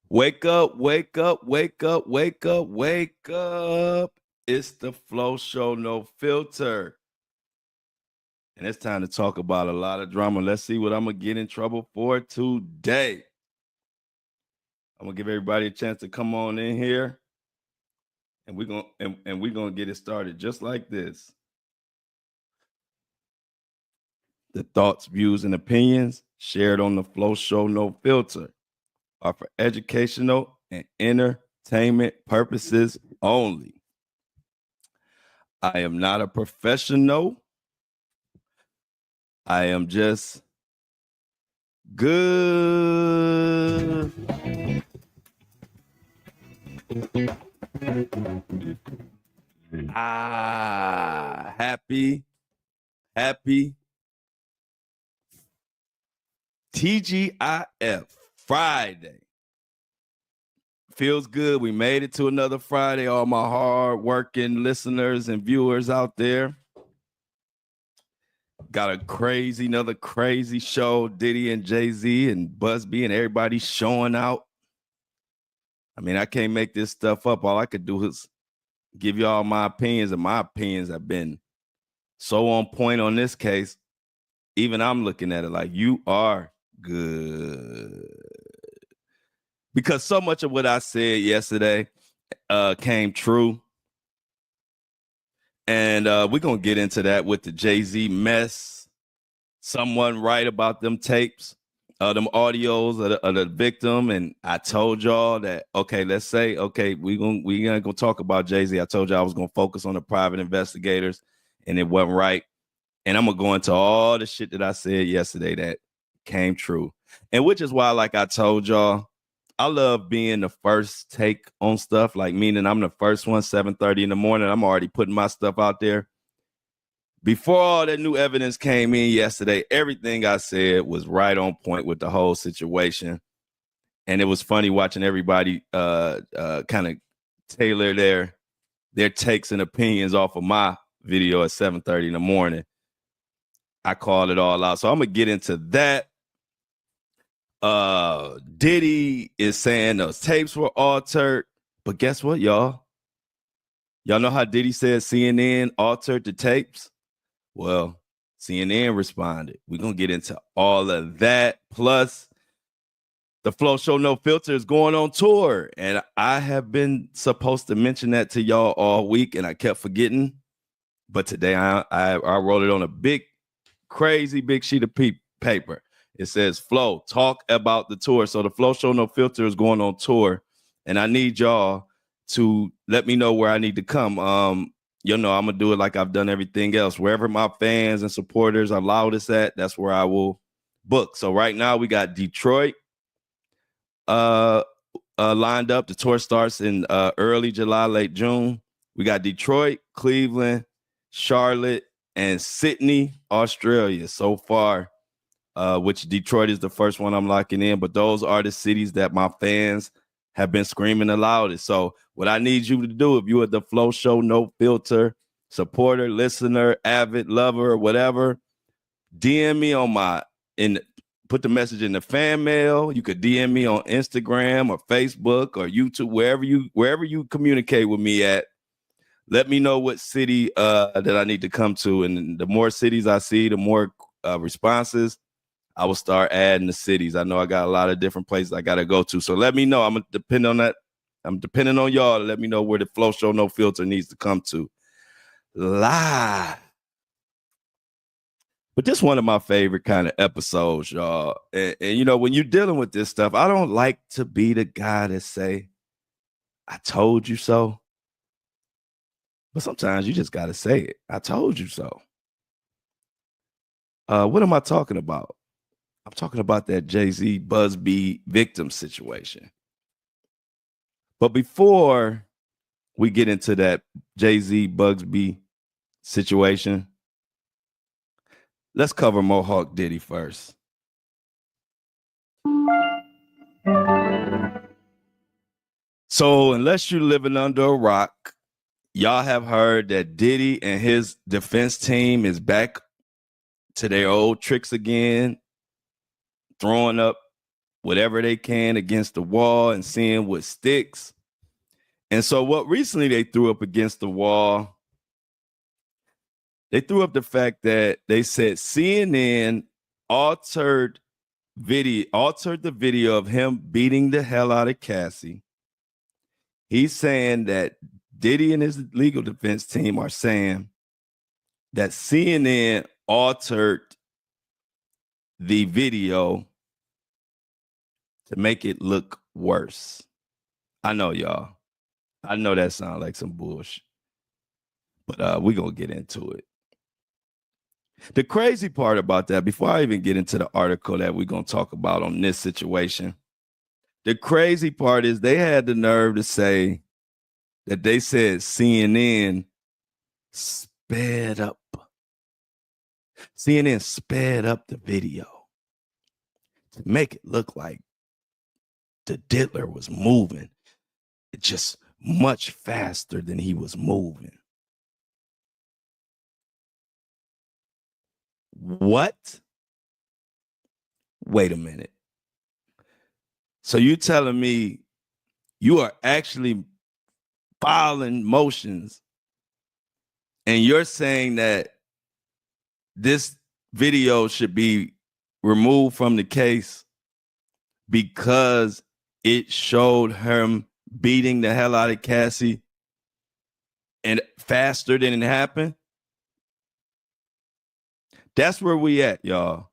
Wake up, wake up, wake up, wake up, wake up. It's the Flo Show No Filter. And it's time to talk about a lot of drama. Let's see what I'm going to get in trouble for today. I'm going to give everybody a chance to come on in here. And we're going to get it started just like this. The thoughts, views, and opinions shared on the Flo Show No Filter are for educational and entertainment purposes only. I am not a professional. I am just good. Happy TGIF Friday. Feels good. We made it to another Friday. All my hard-working listeners and viewers out there. Got another crazy show. Diddy and Jay-Z and Busby and everybody showing out. I mean, I can't make this stuff up. All I could do is give you all my opinions, and my opinions have been so on point on this case. Even I'm looking at it like, you are good. Because so much of what I said yesterday came true. And we're going to get into that with the Jay-Z mess. Someone right about them tapes, them audios of the victim. And I told y'all that, okay, let's say, okay, we're gonna go talk about Jay-Z. I told y'all I was going to focus on the private investigators, and it wasn't right. And I'm going to go into all the shit that I said yesterday that came true. And which is why, like I told y'all, I love being the first take on stuff, like meaning I'm the first one, 7:30 in the morning. I'm already putting my stuff out there. Before all that new evidence came in yesterday, everything I said was right on point with the whole situation. And it was funny watching everybody kind of tailor their takes and opinions off of my video at 7:30 in the morning. I called it all out. So I'm going to get into that. Diddy is saying those tapes were altered, but guess what, y'all? Y'all know how Diddy said CNN altered the tapes? Well, CNN responded. We're going to get into all of that. Plus, the Flo Show No Filter is going on tour, and I have been supposed to mention that to y'all all week, and I kept forgetting. But today I wrote it on a big, crazy big sheet of paper. It says, Flo, talk about the tour. So the Flo Show No Filter is going on tour, and I need y'all to let me know where I need to come. You know, I'm going to do it like I've done everything else. Wherever my fans and supporters allow us at, that's where I will book. So right now we got Detroit lined up. The tour starts in early July, late June. We got Detroit, Cleveland, Charlotte, and Sydney, Australia so far. Which Detroit is the first one I'm locking in, but those are the cities that my fans have been screaming the loudest. So what I need you to do, if you are the Flo Show No Filter supporter, listener, avid lover, or whatever, DM me put the message in the fan mail. You could DM me on Instagram or Facebook or YouTube, wherever you communicate with me at. Let me know what city that I need to come to. And the more cities I see, the more responses, I will start adding the cities. I know I got a lot of different places I got to go to. So let me know. I'm going to depend on that. I'm depending on y'all to let me know where the Flo Show No Filter needs to come to. Live. But this is one of my favorite kind of episodes, y'all. And, you know, when you're dealing with this stuff, I don't like to be the guy that say, I told you so. But sometimes you just got to say it. I told you so. What am I talking about? I'm talking about that Jay-Z Busby victim situation. But before we get into that Jay-Z Busby situation, let's cover Mohawk Diddy first. So unless you're living under a rock, y'all have heard that Diddy and his defense team is back to their old tricks again, throwing up whatever they can against the wall and seeing what sticks. And so what recently they threw up against the wall, they threw up the fact that they said CNN altered the video of him beating the hell out of Cassie. He's saying that Diddy and his legal defense team are saying that CNN altered the video to make it look worse. I know, y'all. I know that sounds like some bullshit, but we're going to get into it. The crazy part about that, before I even get into the article that we're going to talk about on this situation, the crazy part is they had the nerve to say that they said CNN sped up. CNN sped up the video to make it look like the diddler was moving just much faster than he was moving. What? Wait a minute. So you telling me you are actually filing motions and you're saying that this video should be removed from the case because it showed him beating the hell out of Cassie and faster than it happened? That's where we at, y'all.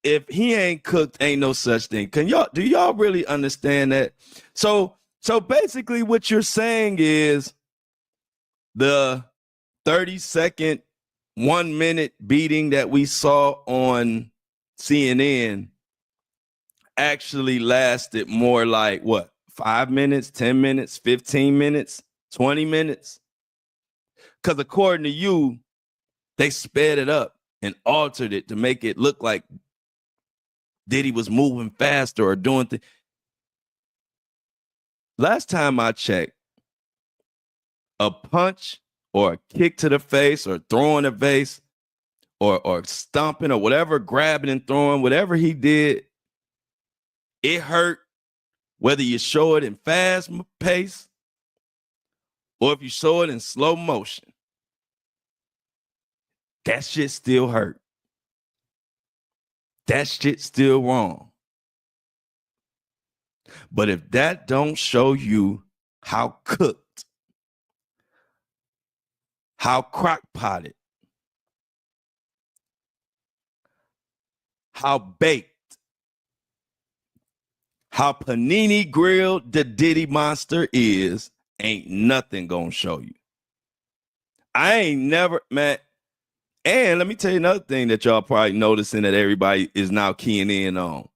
If he ain't cooked, ain't no such thing. Do y'all really understand that? So basically what you're saying is the 30-second, 1 minute beating that we saw on CNN actually lasted more like what? 5 minutes, 10 minutes, 15 minutes, 20 minutes? Because according to you, they sped it up and altered it to make it look like Diddy was moving faster or doing things. Last time I checked, a punch or a kick to the face or throwing a vase or stomping or whatever, grabbing and throwing, whatever he did, it hurt whether you show it in fast pace or if you show it in slow motion. That shit still hurt. That shit still wrong. But if that don't show you how cooked, how crock-potted, how baked, how panini grilled the Diddy monster is, ain't nothing gonna show you. I ain't never, man. And let me tell you another thing that y'all probably noticing that everybody is now keying in on.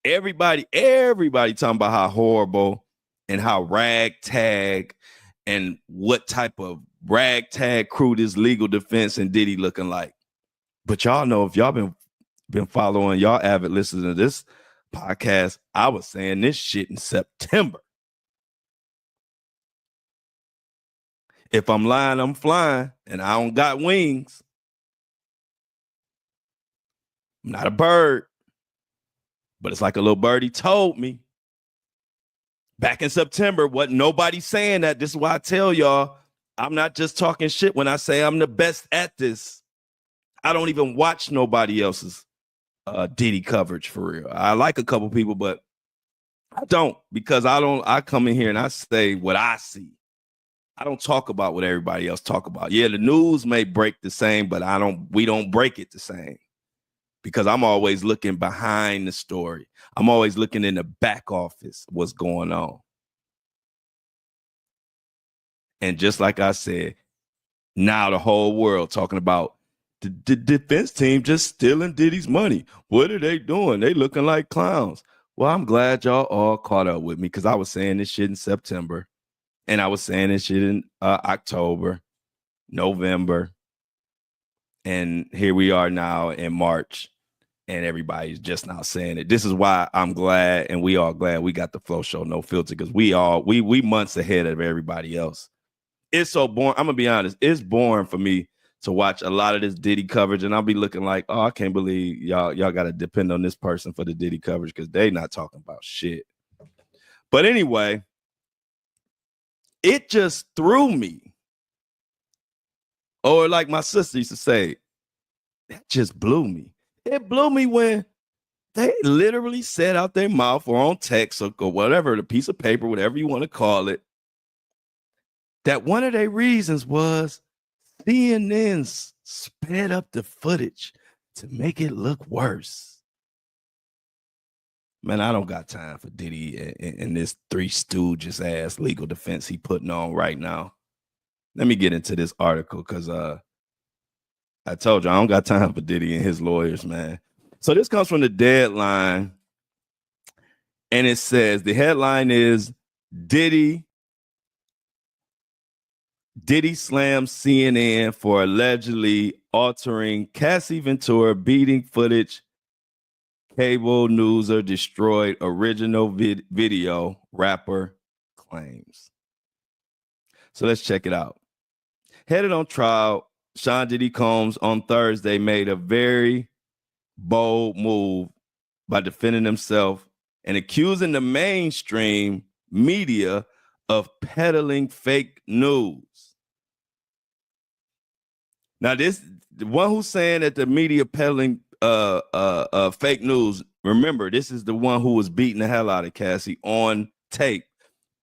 Everybody talking about how horrible and how ragtag and what type of ragtag crew this legal defense and Diddy looking like. But y'all know, if y'all been following, y'all avid listeners to this podcast, I was saying this shit in September. If I'm lying, I'm flying, and I don't got wings. I'm not a bird, but it's like a little birdie told me back in September. Wasn't nobody saying that. This is why I tell y'all, I'm not just talking shit when I say I'm the best at this. I don't even watch nobody else's Diddy coverage for real. I like a couple people, but I don't, because I come in here and I say what I see. I don't talk about what everybody else talk about. Yeah, the news may break the same, but we don't break it the same. Because I'm always looking behind the story. I'm always looking in the back office, what's going on. And just like I said, now the whole world talking about the defense team just stealing Diddy's money. What are they doing? They looking like clowns. Well, I'm glad y'all all caught up with me, because I was saying this shit in September. And I was saying this shit in October, November. And here we are now in March, and everybody's just now saying it. This is why I'm glad, and we all glad we got the Flo Show No Filter, because we months ahead of everybody else. It's so boring. I'm gonna be honest. It's boring for me to watch a lot of this Diddy coverage, and I'll be looking like, oh, I can't believe y'all got to depend on this person for the Diddy coverage because they not talking about shit. But anyway, it just threw me. Or like my sister used to say, that just blew me. It blew me when they literally said out their mouth or on text or whatever, the piece of paper, whatever you want to call it, that one of their reasons was CNN sped up the footage to make it look worse. Man, I don't got time for Diddy and this Three Stooges ass legal defense he putting on right now. Let me get into this article because I told you I don't got time for Diddy and his lawyers, man. So this comes from the Deadline, and it says the headline is Diddy slams CNN for allegedly altering Cassie Ventura beating footage. Cable newser destroyed original video, rapper claims. So let's check it out. Headed on trial, Sean Diddy Combs on Thursday made a very bold move by defending himself and accusing the mainstream media of peddling fake news. Now, the one who's saying that the media peddling fake news, remember, this is the one who was beating the hell out of Cassie on tape.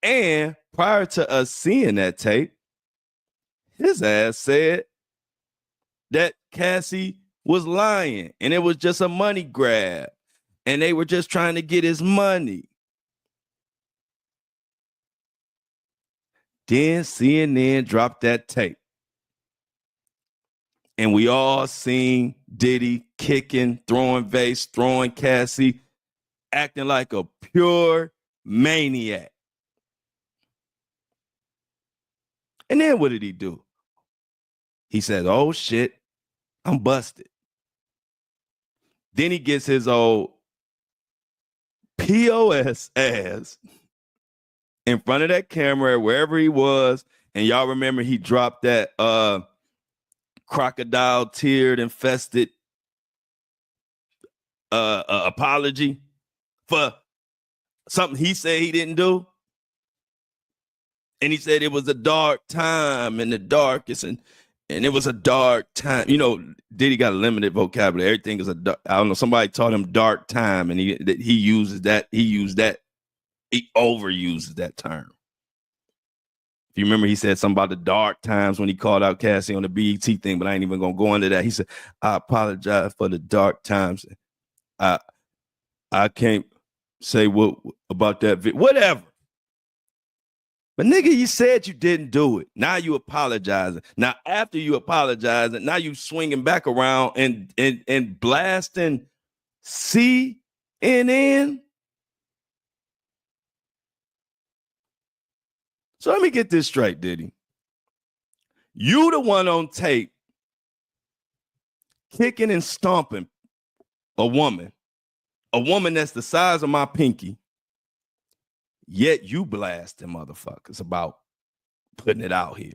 And prior to us seeing that tape, his ass said that Cassie was lying and it was just a money grab and they were just trying to get his money. Then CNN dropped that tape. And we all seen Diddy kicking, throwing vase, throwing Cassie, acting like a pure maniac. And then what did he do? He said, oh shit, I'm busted. Then he gets his old POS ass in front of that camera, wherever he was. And y'all remember he dropped that crocodile teared infested apology for something he said he didn't do. And he said it was a dark time in the darkest and it was a dark time. You know, Diddy got a limited vocabulary. Everything is I don't know, somebody taught him dark time and he uses that, he overuses that term. If you remember, he said something about the dark times when he called out Cassie on the BET thing, but I ain't even gonna go into that. He said, I apologize for the dark times. I can't say what about that. Whatever. But nigga, you said you didn't do it. Now you apologizing. Now after you apologizing, now you swinging back around and blasting CNN. So let me get this straight, Diddy. You the one on tape kicking and stomping a woman that's the size of my pinky, yet you blasting motherfuckers about putting it out here.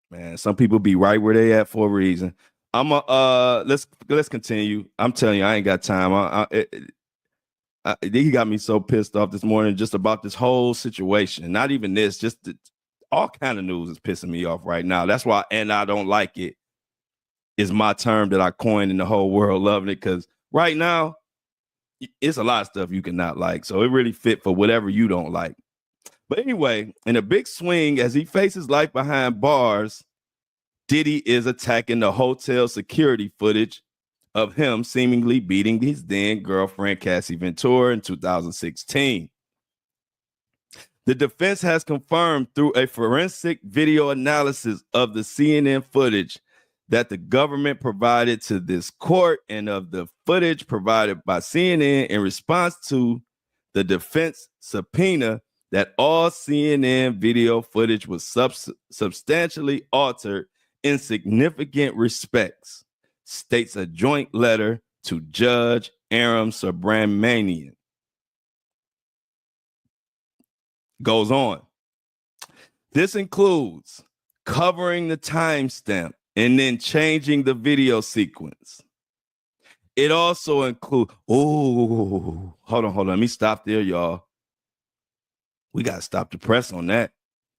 Man, some people be right where they at for a reason. Let's continue. I'm telling you, I ain't got time. He got me so pissed off this morning just about this whole situation. Not even this, just all kind of news is pissing me off right now. That's why, and I don't like it, is my term that I coined in the whole world loving it, because right now, it's a lot of stuff you cannot like. So it really fit for whatever you don't like. But anyway, in a big swing, as he faces life behind bars, Diddy is attacking the hotel security footage of him seemingly beating his then girlfriend, Cassie Ventura, in 2016. The defense has confirmed through a forensic video analysis of the CNN footage that the government provided to this court and of the footage provided by CNN in response to the defense subpoena that all CNN video footage was substantially altered in significant respects, states a joint letter to Judge Aram Subramanian. Goes on. This includes covering the timestamp, and then changing the video sequence. It also includes, hold on. Let me stop there, y'all. We got to stop the press on that.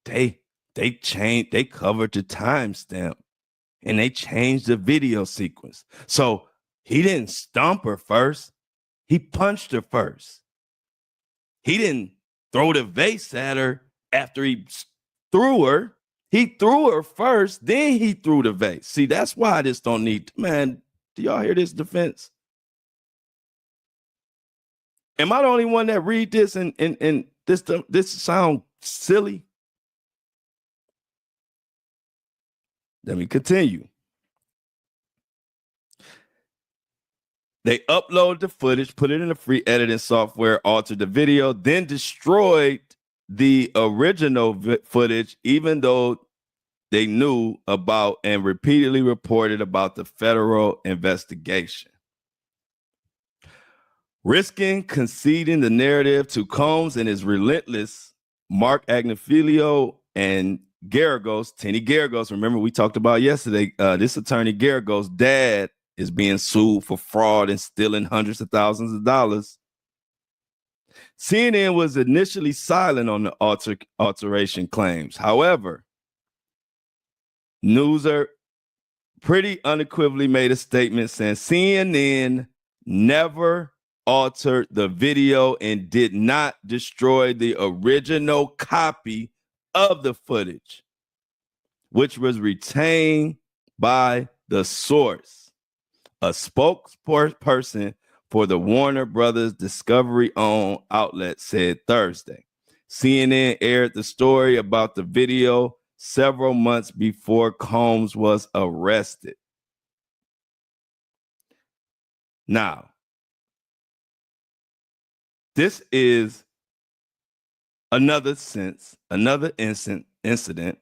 They covered the timestamp and they changed the video sequence. So he didn't stomp her first. He punched her first. He didn't throw the vase at her after he threw her. He threw her first, then he threw the vase. See, that's why I just don't need, man, do y'all hear this defense? Am I the only one that read this and this sound silly? Let me continue. They uploaded the footage, put it in a free editing software, altered the video, then destroyed the original footage, even though they knew about and repeatedly reported about the federal investigation. Risking conceding the narrative to Combs and his relentless Mark Agnifilio and Garagos, Tenny Garagos, remember we talked about yesterday, this attorney Garagos' dad is being sued for fraud and stealing hundreds of thousands of dollars. CNN was initially silent on the alteration claims. However, Newser pretty unequivocally made a statement saying CNN never altered the video and did not destroy the original copy of the footage, which was retained by the source. A spokesperson for the Warner Brothers Discovery-owned outlet said Thursday. CNN aired the story about the video several months before Combs was arrested. Now, this is another incident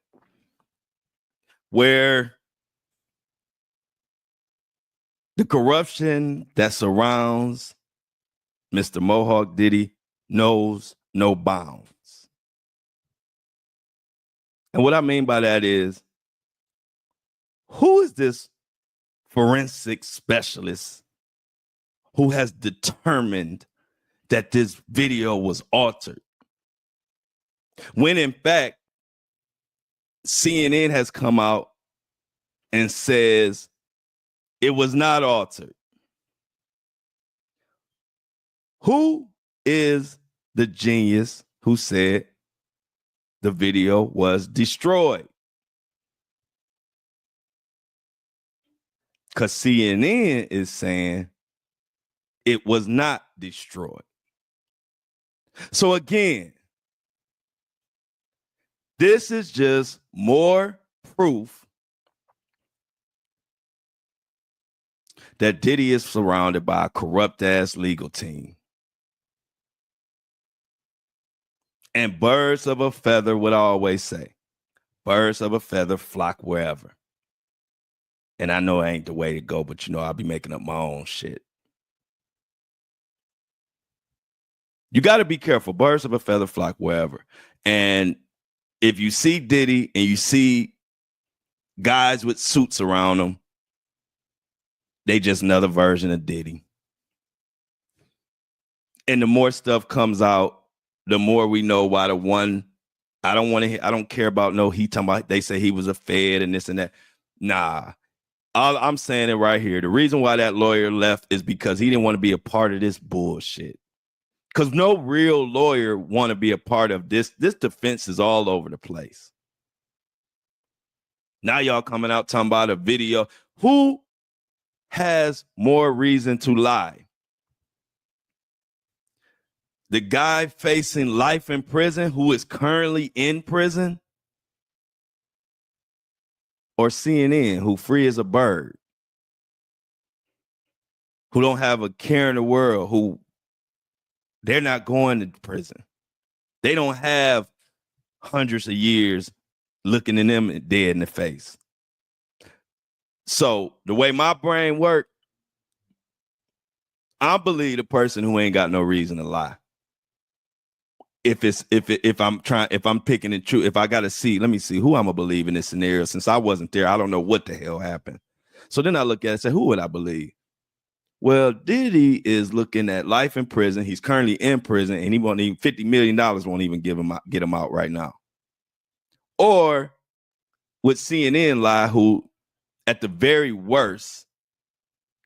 where the corruption that surrounds Mr. Mohawk Diddy knows no bounds. And what I mean by that is, who is this forensic specialist who has determined that this video was altered? When in fact, CNN has come out and says it was not altered. Who is the genius who said the video was destroyed? Because CNN is saying it was not destroyed. So again, this is just more proof that Diddy is surrounded by a corrupt-ass legal team. And birds of a feather, what I always say, birds of a feather flock wherever. And I know it ain't the way to go, but you know, I'll be making up my own shit. You got to be careful. Birds of a feather flock wherever. And if you see Diddy and you see guys with suits around them, they just another version of Diddy. And the more stuff comes out, the more we know why the one, I don't care about he talking about, they say he was a Fed and this and that. Nah, I'm saying it right here. The reason why that lawyer left is because he didn't want to be a part of this bullshit. Because no real lawyer want to be a part of this. This defense is all over the place. Now y'all coming out talking about a video. Who has more reason to lie? The guy facing life in prison who is currently in prison, or CNN who free as a bird, who don't have a care in the world, who they're not going to prison. They don't have hundreds of years looking at them dead in the face. So the way my brain works, I believe the person who ain't got no reason to lie. if I'm picking and choose, if I gotta see, let me see who I'm gonna believe in this scenario. Since I wasn't there, I don't know what the hell happened. So then I look at it and say, who would I believe? Well, Diddy is looking at life in prison. He's currently in prison, and he won't even $50 million won't even get him out right now. Or with CNN lie, who at the very worst,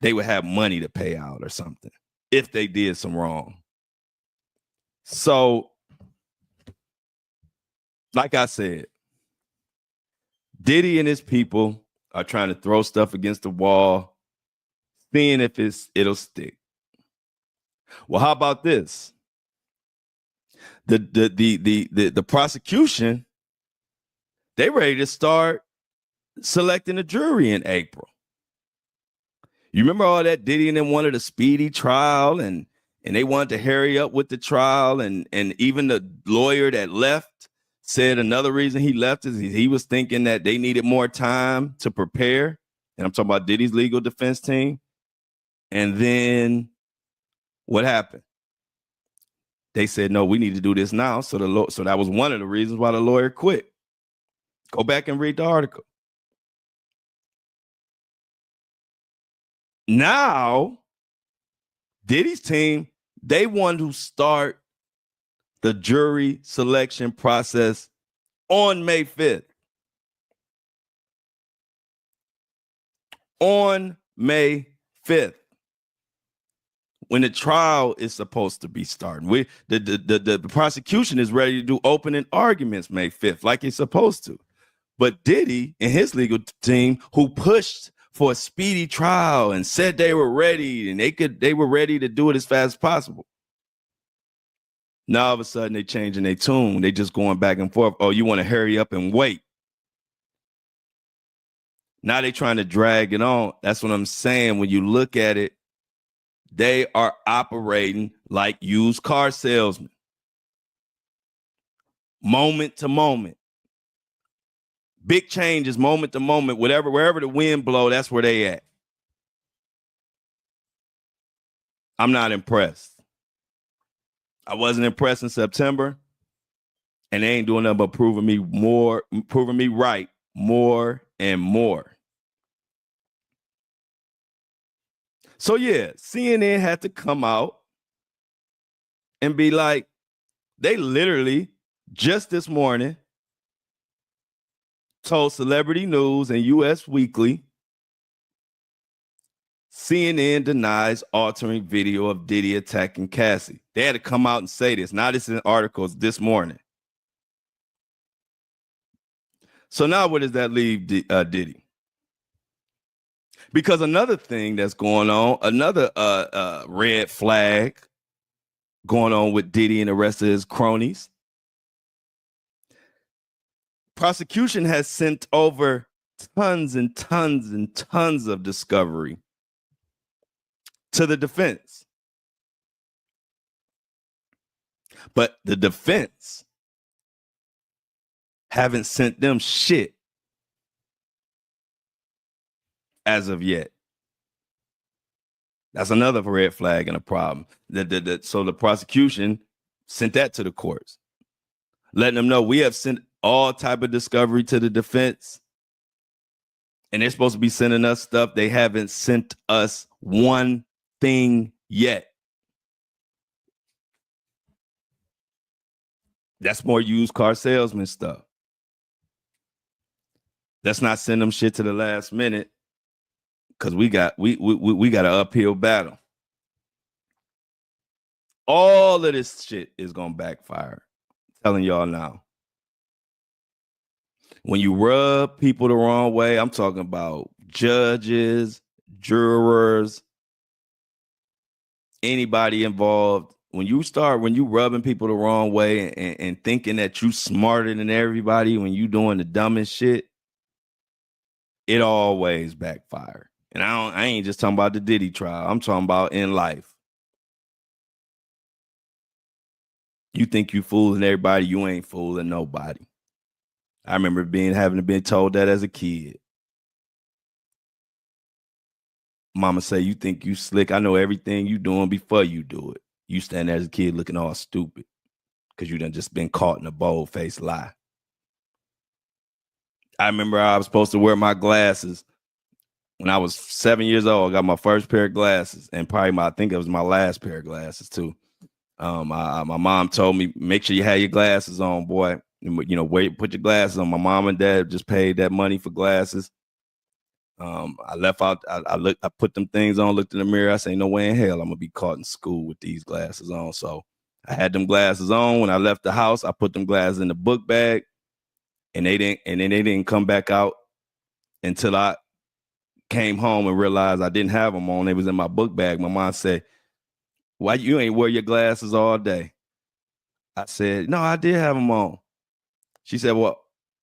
they would have money to pay out or something if they did some wrong. So, like I said, Diddy and his people are trying to throw stuff against the wall, seeing if it'll stick. Well, how about this? The prosecution, they ready to start selecting a jury in April. You remember all that Diddy and them wanted a speedy trial, and they wanted to hurry up with the trial, and even the lawyer that left said another reason he left is he was thinking that they needed more time to prepare. And I'm talking about Diddy's legal defense team. And then what happened? They said, no, we need to do this now. So that was one of the reasons why the lawyer quit. Go back and read the article. Now, Diddy's team, they want to start the jury selection process on May 5th. On May 5th. When the trial is supposed to be starting. The prosecution is ready to do opening arguments May 5th, like it's supposed to. But Diddy and his legal team, who pushed for a speedy trial and said they were ready and they were ready to do it as fast as possible. Now all of a sudden they changing their tune. They just going back and forth. Oh, you want to hurry up and wait. Now they trying to drag it on. That's what I'm saying. When you look at it, they are operating like used car salesmen. Moment to moment. Big changes, moment to moment. Wherever the wind blow, that's where they at. I'm not impressed. I wasn't impressed in September, and they ain't doing nothing but proving me right more and more. So yeah, CNN had to come out and be like, they literally just this morning told Celebrity News and US Weekly, CNN denies altering video of Diddy attacking Cassie. They had to come out and say this. Now this is in articles this morning. So now where does that leave Diddy? Because another thing that's going on, another red flag going on with Diddy and the rest of his cronies. Prosecution has sent over tons and tons and tons of discovery to the defense. But the defense haven't sent them shit as of yet. That's another red flag and a problem. So the prosecution sent that to the courts, letting them know we have sent all type of discovery to the defense, and they're supposed to be sending us stuff. They haven't sent us one thing yet. That's more used car salesman stuff. Let's not send them shit to the last minute, because we got an uphill battle. All of this shit is gonna backfire. I'm telling y'all now. When you rub people the wrong way, I'm talking about judges, jurors, anybody involved. When you rubbing people the wrong way and thinking that you smarter than everybody when you doing the dumbest shit, it always backfire. And I ain't just talking about the Diddy trial. I'm talking about in life. You think you fooling everybody, you ain't fooling nobody. I remember having been told that as a kid. Mama say, you think you slick. I know everything you doing before you do it. You stand there as a kid looking all stupid. because you done just been caught in a bold-faced lie. I remember I was supposed to wear my glasses when I was 7 years old. I got my first pair of glasses, and probably I think it was my last pair of glasses too. My mom told me, make sure you have your glasses on, boy. You know, put your glasses on. My mom and dad just paid that money for glasses. I left out. I put them things on, looked in the mirror. I say, no way in hell I'm gonna be caught in school with these glasses on. So I had them glasses on. When I left the house, I put them glasses in the book bag, and they didn't come back out until I came home and realized I didn't have them on. They was in my book bag. My mom said, why you ain't wear your glasses all day? I said, no, I did have them on. She said, well,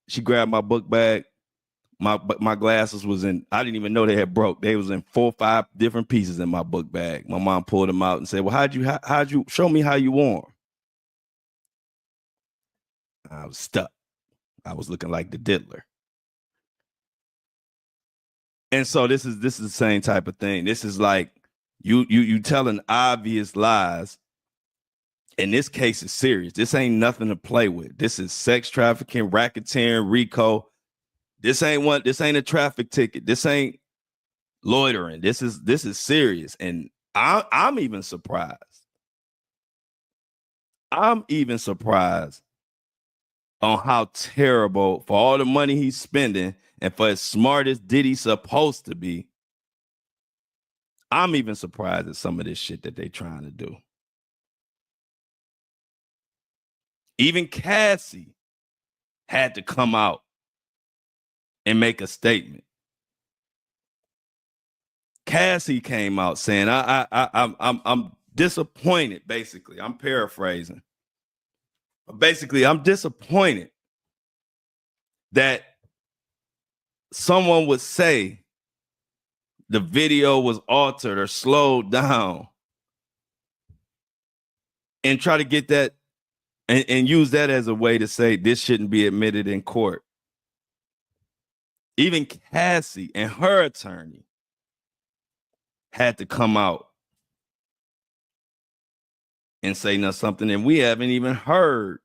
she grabbed my book bag. My glasses was in, I didn't even know they had broke. They was in 4 or 5 different pieces in my book bag. My mom pulled them out and said, well, how'd you show me how you wore them? I was stuck. I was looking like the diddler. And so this is the same type of thing. This is like you telling obvious lies. In this case, it's serious. This ain't nothing to play with. This is sex trafficking, racketeering, RICO. This ain't a traffic ticket. This ain't loitering. This is serious. And I'm even surprised. I'm even surprised on how terrible, for all the money he's spending and for as smart as Diddy's supposed to be, I'm even surprised at some of this shit that they trying to do. Even Cassie had to come out and make a statement. Cassie came out saying, I'm disappointed, basically. I'm paraphrasing. But basically, I'm disappointed that someone would say the video was altered or slowed down and try to get that and use that as a way to say this shouldn't be admitted in court. Even Cassie and her attorney had to come out and say something, and we haven't even heard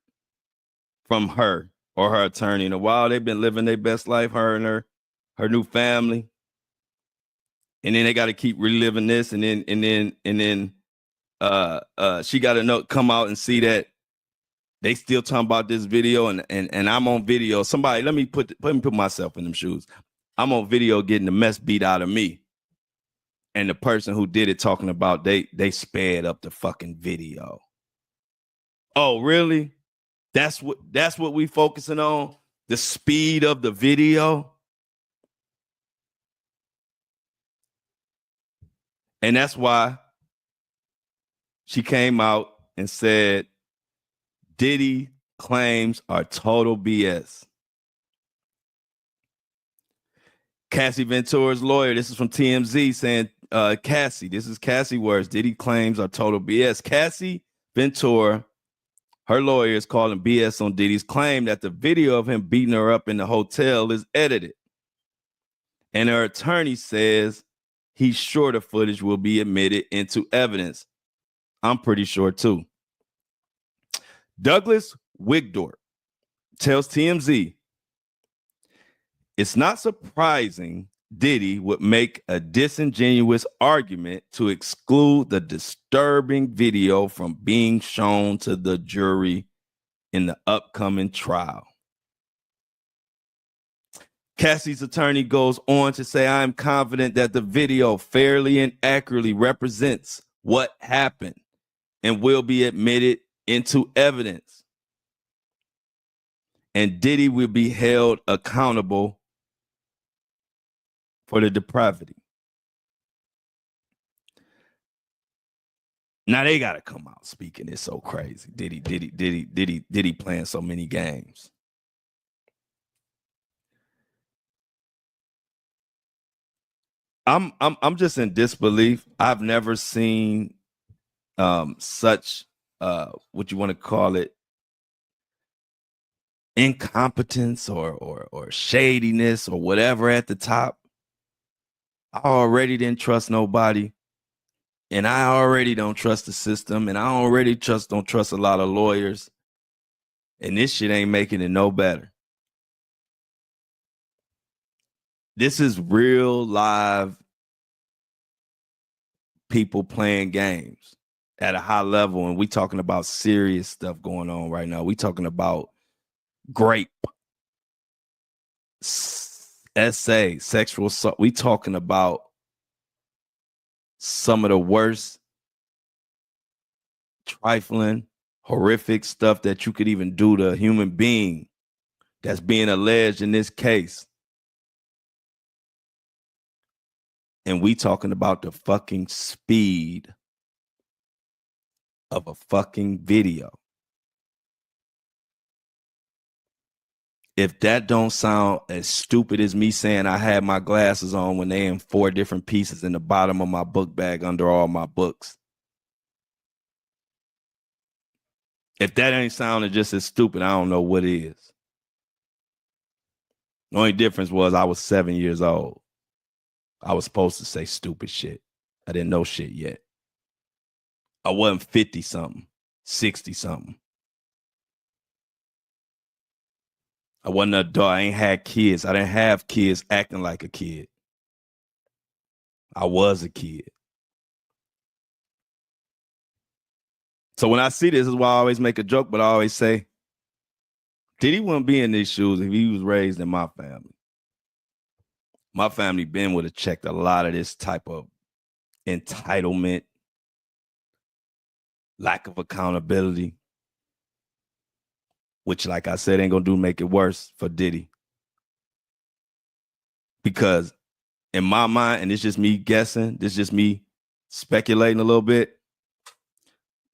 from her or her attorney in a while. They've been living their best life, her and her new family, and then they got to keep reliving this, and then she got to come out and see that they still talking about this video, and I'm on video. Somebody, let me put myself in them shoes. I'm on video getting the mess beat out of me, and the person who did it talking about they sped up the fucking video. Oh, really? That's what we focusing on? The speed of the video? And that's why she came out and said Diddy claims are total BS. Cassie Ventura's lawyer, this is from TMZ, saying, Cassie, this is Cassie words, Diddy claims are total BS. Cassie Ventura, her lawyer, is calling BS on Diddy's claim that the video of him beating her up in the hotel is edited. And her attorney says he's sure the footage will be admitted into evidence. I'm pretty sure too. Douglas Wigdorp tells TMZ, it's not surprising Diddy would make a disingenuous argument to exclude the disturbing video from being shown to the jury in the upcoming trial. Cassie's attorney goes on to say, I am confident that the video fairly and accurately represents what happened and will be admitted into evidence. And Diddy will be held accountable for the depravity. Now they gotta come out speaking. It's so crazy. Diddy playing so many games. I'm just in disbelief. I've never seen such what you want to call it, incompetence or shadiness or whatever at the top. I already didn't trust nobody, and I already don't trust the system, and I already don't trust a lot of lawyers. And this shit ain't making it no better. This is real live people playing games at a high level. And we talking about serious stuff going on right now. We talking about grape, essay, sexual assault. We talking about some of the worst, trifling, horrific stuff that you could even do to a human being that's being alleged in this case. And we talking about the fucking speed of a fucking video. If that don't sound as stupid as me saying I had my glasses on when they in 4 different pieces in the bottom of my book bag under all my books. If that ain't sounding just as stupid, I don't know what is. The only difference was I was 7 years old. I was supposed to say stupid shit. I didn't know shit yet. I wasn't 50 something, 60 something. I wasn't an adult. I ain't had kids. I didn't have kids acting like a kid. I was a kid. So when I see this is why I always make a joke, but I always say, Diddy wouldn't be in these shoes if he was raised in my family. My family been would have checked a lot of this type of entitlement, lack of accountability, which, like I said, ain't gonna make it worse for Diddy. Because in my mind, and it's just me guessing, this is just me speculating a little bit.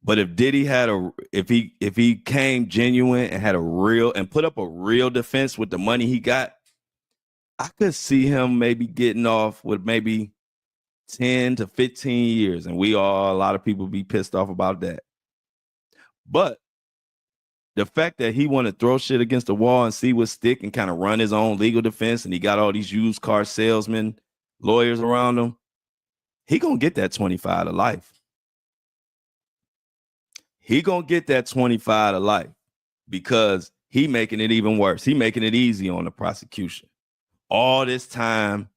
But if Diddy had if he came genuine and had a real and put up a real defense with the money he got, I could see him maybe getting off with maybe 10 to 15 years. And a lot of people be pissed off about that. But the fact that he want to throw shit against the wall and see what stick and kind of run his own legal defense, and he got all these used car salesmen, lawyers around him, he gonna get that 25 to life. He gonna get that 25 to life because he making it even worse. He making it easy on the prosecution. All this time,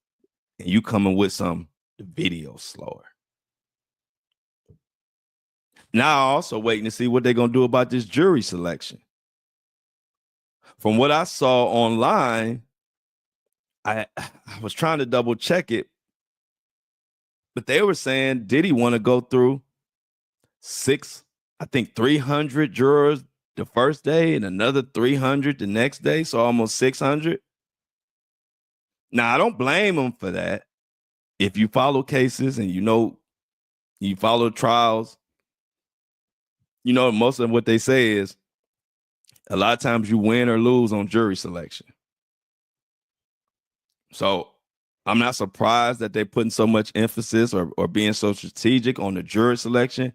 and you coming with the video slower. Now also waiting to see what they're gonna do about this jury selection. From what I saw online, I was trying to double check it, but they were saying Diddy want to go through 300 jurors the first day and another 300 the next day, so almost 600. Now, I don't blame him for that. If you follow cases and you follow trials, most of what they say is a lot of times you win or lose on jury selection. So I'm not surprised that they're putting so much emphasis or being so strategic on the jury selection.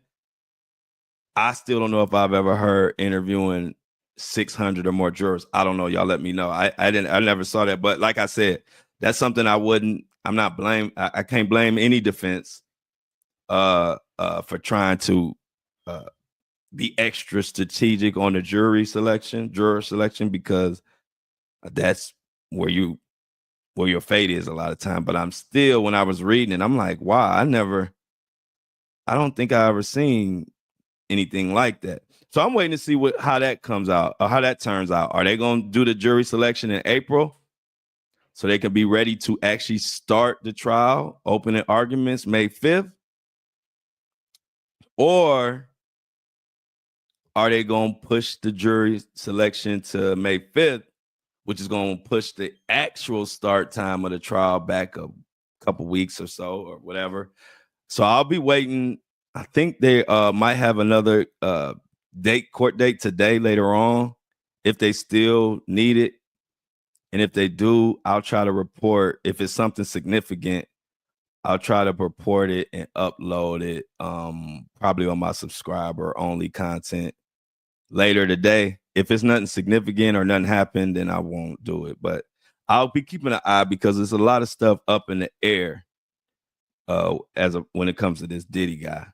I still don't know if I've ever heard interviewing 600 or more jurors. I don't know. Y'all let me know. I never saw that. But like I said, that's something I'm not blame. I can't blame any defense for trying to be extra strategic on the juror selection, because that's where your fate is a lot of time. But I'm still, when I was reading it, I'm like, wow, I don't think I ever seen anything like that. So I'm waiting to see how that comes out or how that turns out. Are they going to do the jury selection in April so they can be ready to actually start the trial, opening arguments May 5th? Or are they going to push the jury selection to May 5th, which is going to push the actual start time of the trial back a couple weeks or so or whatever? So I'll be waiting. I think they might have another court date today later on if they still need it. And if they do, I'll try to report. If it's something significant, I'll try to report it and upload it probably on my subscriber only content later today. If it's nothing significant or nothing happened, then I won't do it. But I'll be keeping an eye because there's a lot of stuff up in the air when it comes to this Diddy guy.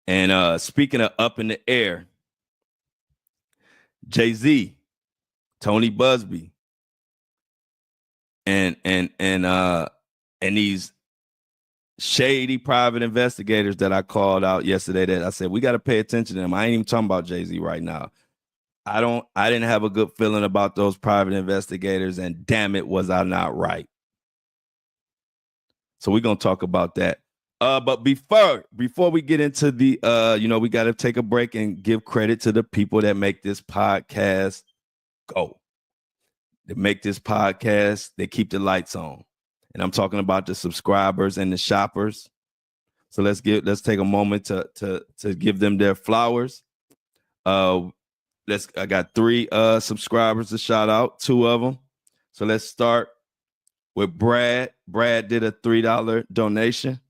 And speaking of up in the air, Jay-Z, Tony Busby, and these shady private investigators that I called out yesterday that I said, we got to pay attention to them. I ain't even talking about Jay-Z right now. I didn't have a good feeling about those private investigators, and damn it, was I not right. So we're going to talk about that. But before we get into the, we got to take a break and give credit to the people that make this podcast go. They make this podcast, they keep the lights on. And I'm talking about the subscribers and the shoppers. So let's take a moment to give them their flowers. I got 3 subscribers to shout out, 2 of them. So let's start with Brad. Brad did a $3 donation.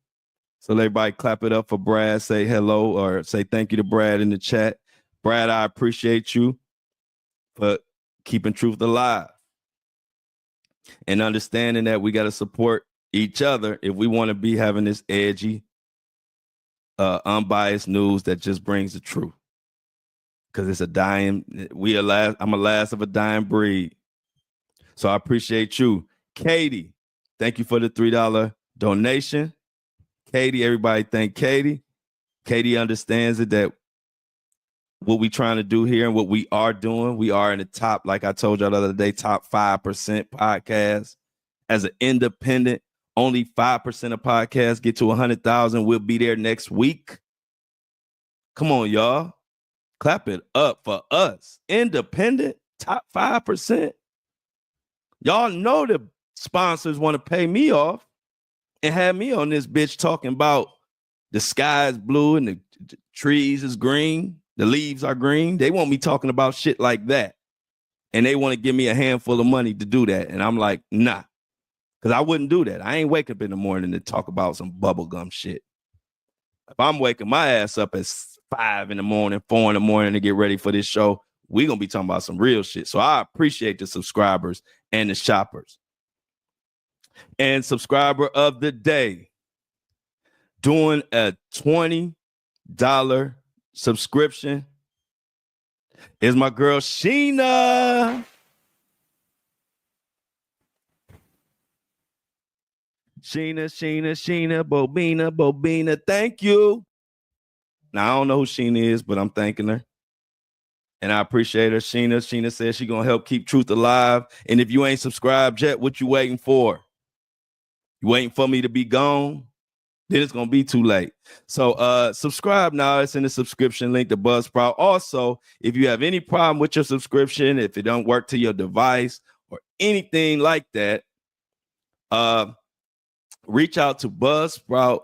So everybody clap it up for Brad. Say hello or say thank you to Brad in the chat. Brad, I appreciate you for keeping truth alive and understanding that we got to support each other if we want to be having this edgy, unbiased news that just brings the truth. Because it's I'm a last of a dying breed. So I appreciate you. Katie, thank you for the $3 donation. Katie, everybody thank Katie. Katie understands it that what we trying to do here and what we are doing, we are in the top, like I told y'all the other day, top 5% podcast. As an independent, only 5% of podcasts get to 100,000. We'll be there next week. Come on, y'all. Clap it up for us. Independent, top 5%. Y'all know the sponsors want to pay me off and have me on this bitch talking about the sky is blue and the trees is green. The leaves are green. They want me talking about shit like that. And they want to give me a handful of money to do that. And I'm like, nah. Because I wouldn't do that. I ain't wake up in the morning to talk about some bubblegum shit. If I'm waking my ass up at 5 in the morning, 4 in the morning to get ready for this show, we're going to be talking about some real shit. So I appreciate the subscribers and the shoppers. And subscriber of the day, doing a $20 subscription is my girl Sheena. Sheena, Bobina. Thank you. Now, I don't know who Sheena is, but I'm thanking her. And I appreciate her. Sheena says she's going to help keep truth alive. And if you ain't subscribed yet, what you waiting for? You waiting for me to be gone? Then it's going to be too late. So subscribe now. It's in the subscription link to Buzzsprout. Also, if you have any problem with your subscription, if it don't work to your device or anything like that, reach out to Buzzsprout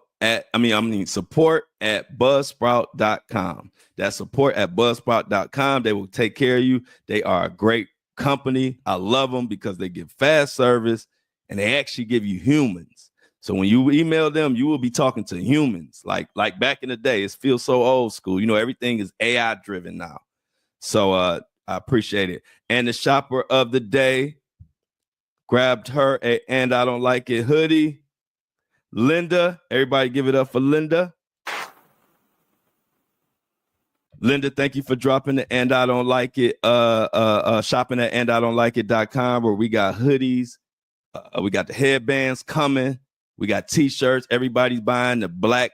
support at buzzsprout.com. That's support at buzzsprout.com. They will take care of you. They are a great company. I love them because they give fast service and they actually give you humans. So when you email them, you will be talking to humans. Like back in the day, it feels so old school. You know, everything is AI driven now. So I appreciate it. And the shopper of the day grabbed her a And I Don't Like It hoodie. Linda, everybody give it up for Linda. Linda, thank you for dropping the And I Don't Like It, shopping at andidon'tlikeit.com, where we got hoodies. We got the headbands coming. We got t-shirts. Everybody's buying the black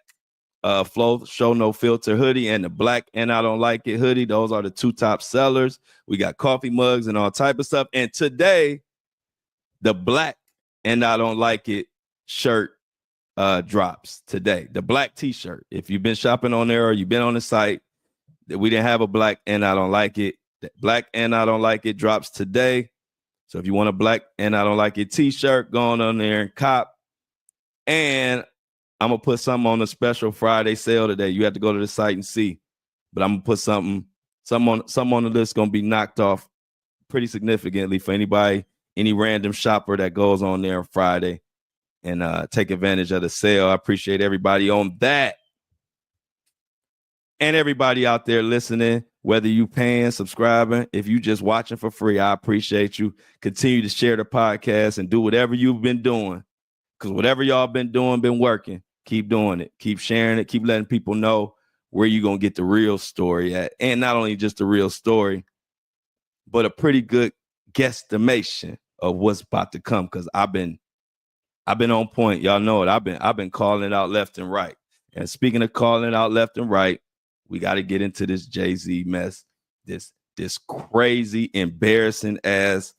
Flo Show No Filter hoodie and the black And I Don't Like It hoodie. Those are the 2 top sellers. We got coffee mugs and all type of stuff. And today, the black And I Don't Like It shirt drops today. The black t-shirt. If you've been shopping on there or you've been on the site, we didn't have a black And I Don't Like It. The black And I Don't Like It drops today. So if you want a black And I Don't Like It t-shirt, go on there and cop. And I'm going to put something on the special Friday sale today. You have to go to the site and see. But I'm going to put something on the list going to be knocked off pretty significantly for anybody, any random shopper that goes on there on Friday and take advantage of the sale. I appreciate everybody on that. And everybody out there listening, whether you paying, subscribing, if you just watching for free, I appreciate you. Continue to share the podcast and do whatever you've been doing. Because whatever y'all been doing, been working. Keep doing it. Keep sharing it. Keep letting people know where you're going to get the real story at. And not only just the real story, but a pretty good guesstimation of what's about to come. Because I've been on point. Y'all know it. I've been calling it out left and right. And speaking of calling it out left and right, we got to get into this Jay-Z mess. This crazy, embarrassing ass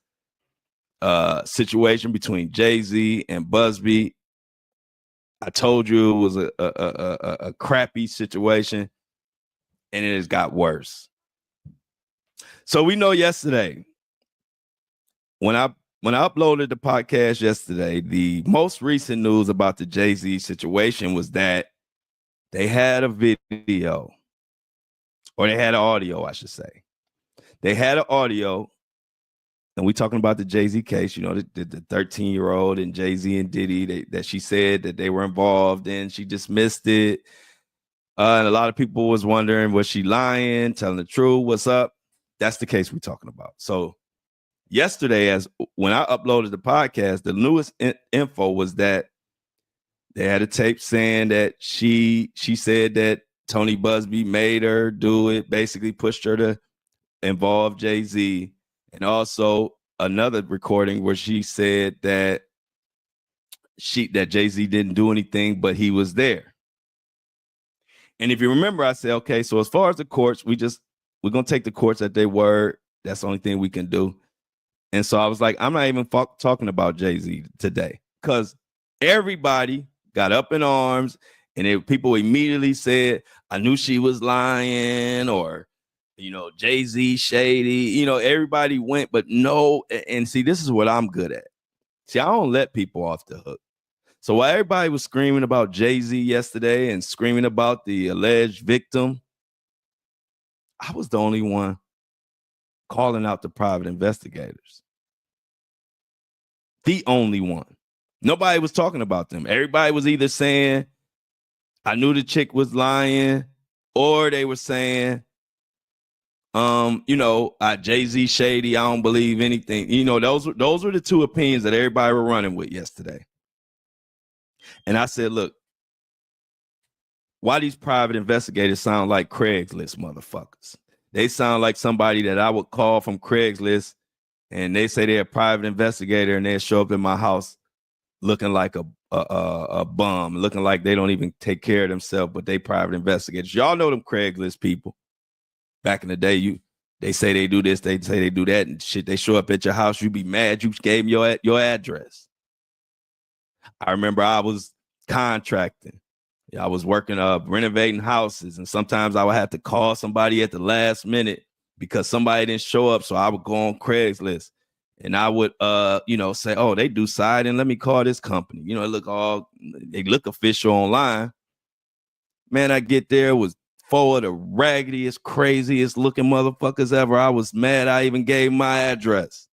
situation between Jay-Z and Busby. I told you it was a crappy situation, and it has got worse. So we know yesterday, when I uploaded the podcast yesterday, the most recent news about the Jay-Z situation was that they had a video, or they had an audio, I should say. They had an audio, and we talking about the Jay-Z case, you know, the 13-year-old and Jay-Z and Diddy, that she said that they were involved in. She dismissed it. And a lot of people was wondering, was she lying, telling the truth, what's up? That's the case we're talking about. So yesterday, when I uploaded the podcast, the newest info was that they had a tape saying that she said that Tony Busby made her do it, basically pushed her to involve Jay-Z. And also another recording where she said that Jay-Z didn't do anything, but he was there. And if you remember, I said, okay, so as far as the courts, we're going to take the courts at their word. That's the only thing we can do. And so I was like, I'm not even talking about Jay-Z today, because everybody got up in arms, and people immediately said, I knew she was lying, or, you know, Jay-Z shady. You know, everybody went, but no. And see, this is what I'm good at. See, I don't let people off the hook. So while everybody was screaming about Jay-Z yesterday and screaming about the alleged victim, I was the only one calling out the private investigators. The only one. Nobody was talking about them. Everybody was either saying, I knew the chick was lying, or they were saying, you know, Jay-Z shady, I don't believe anything. You know, those were the two opinions that everybody were running with yesterday. And I said, look, why these private investigators sound like Craigslist motherfuckers? They sound like somebody that I would call from Craigslist, and they say they're a private investigator, and they show up in my house looking like a bum, looking like they don't even take care of themselves, but they private investigators. Y'all know them Craigslist people. Back in the day, they say they do this, they say they do that, and shit. They show up at your house, you be mad you gave them your address. I remember I was contracting. I was working renovating houses, and sometimes I would have to call somebody at the last minute because somebody didn't show up. So I would go on Craigslist, and I would say, oh, they do siding, let me call this company. You know, they look official online. Man, I get there, it was four of the raggediest, craziest looking motherfuckers ever. I was mad I even gave my address.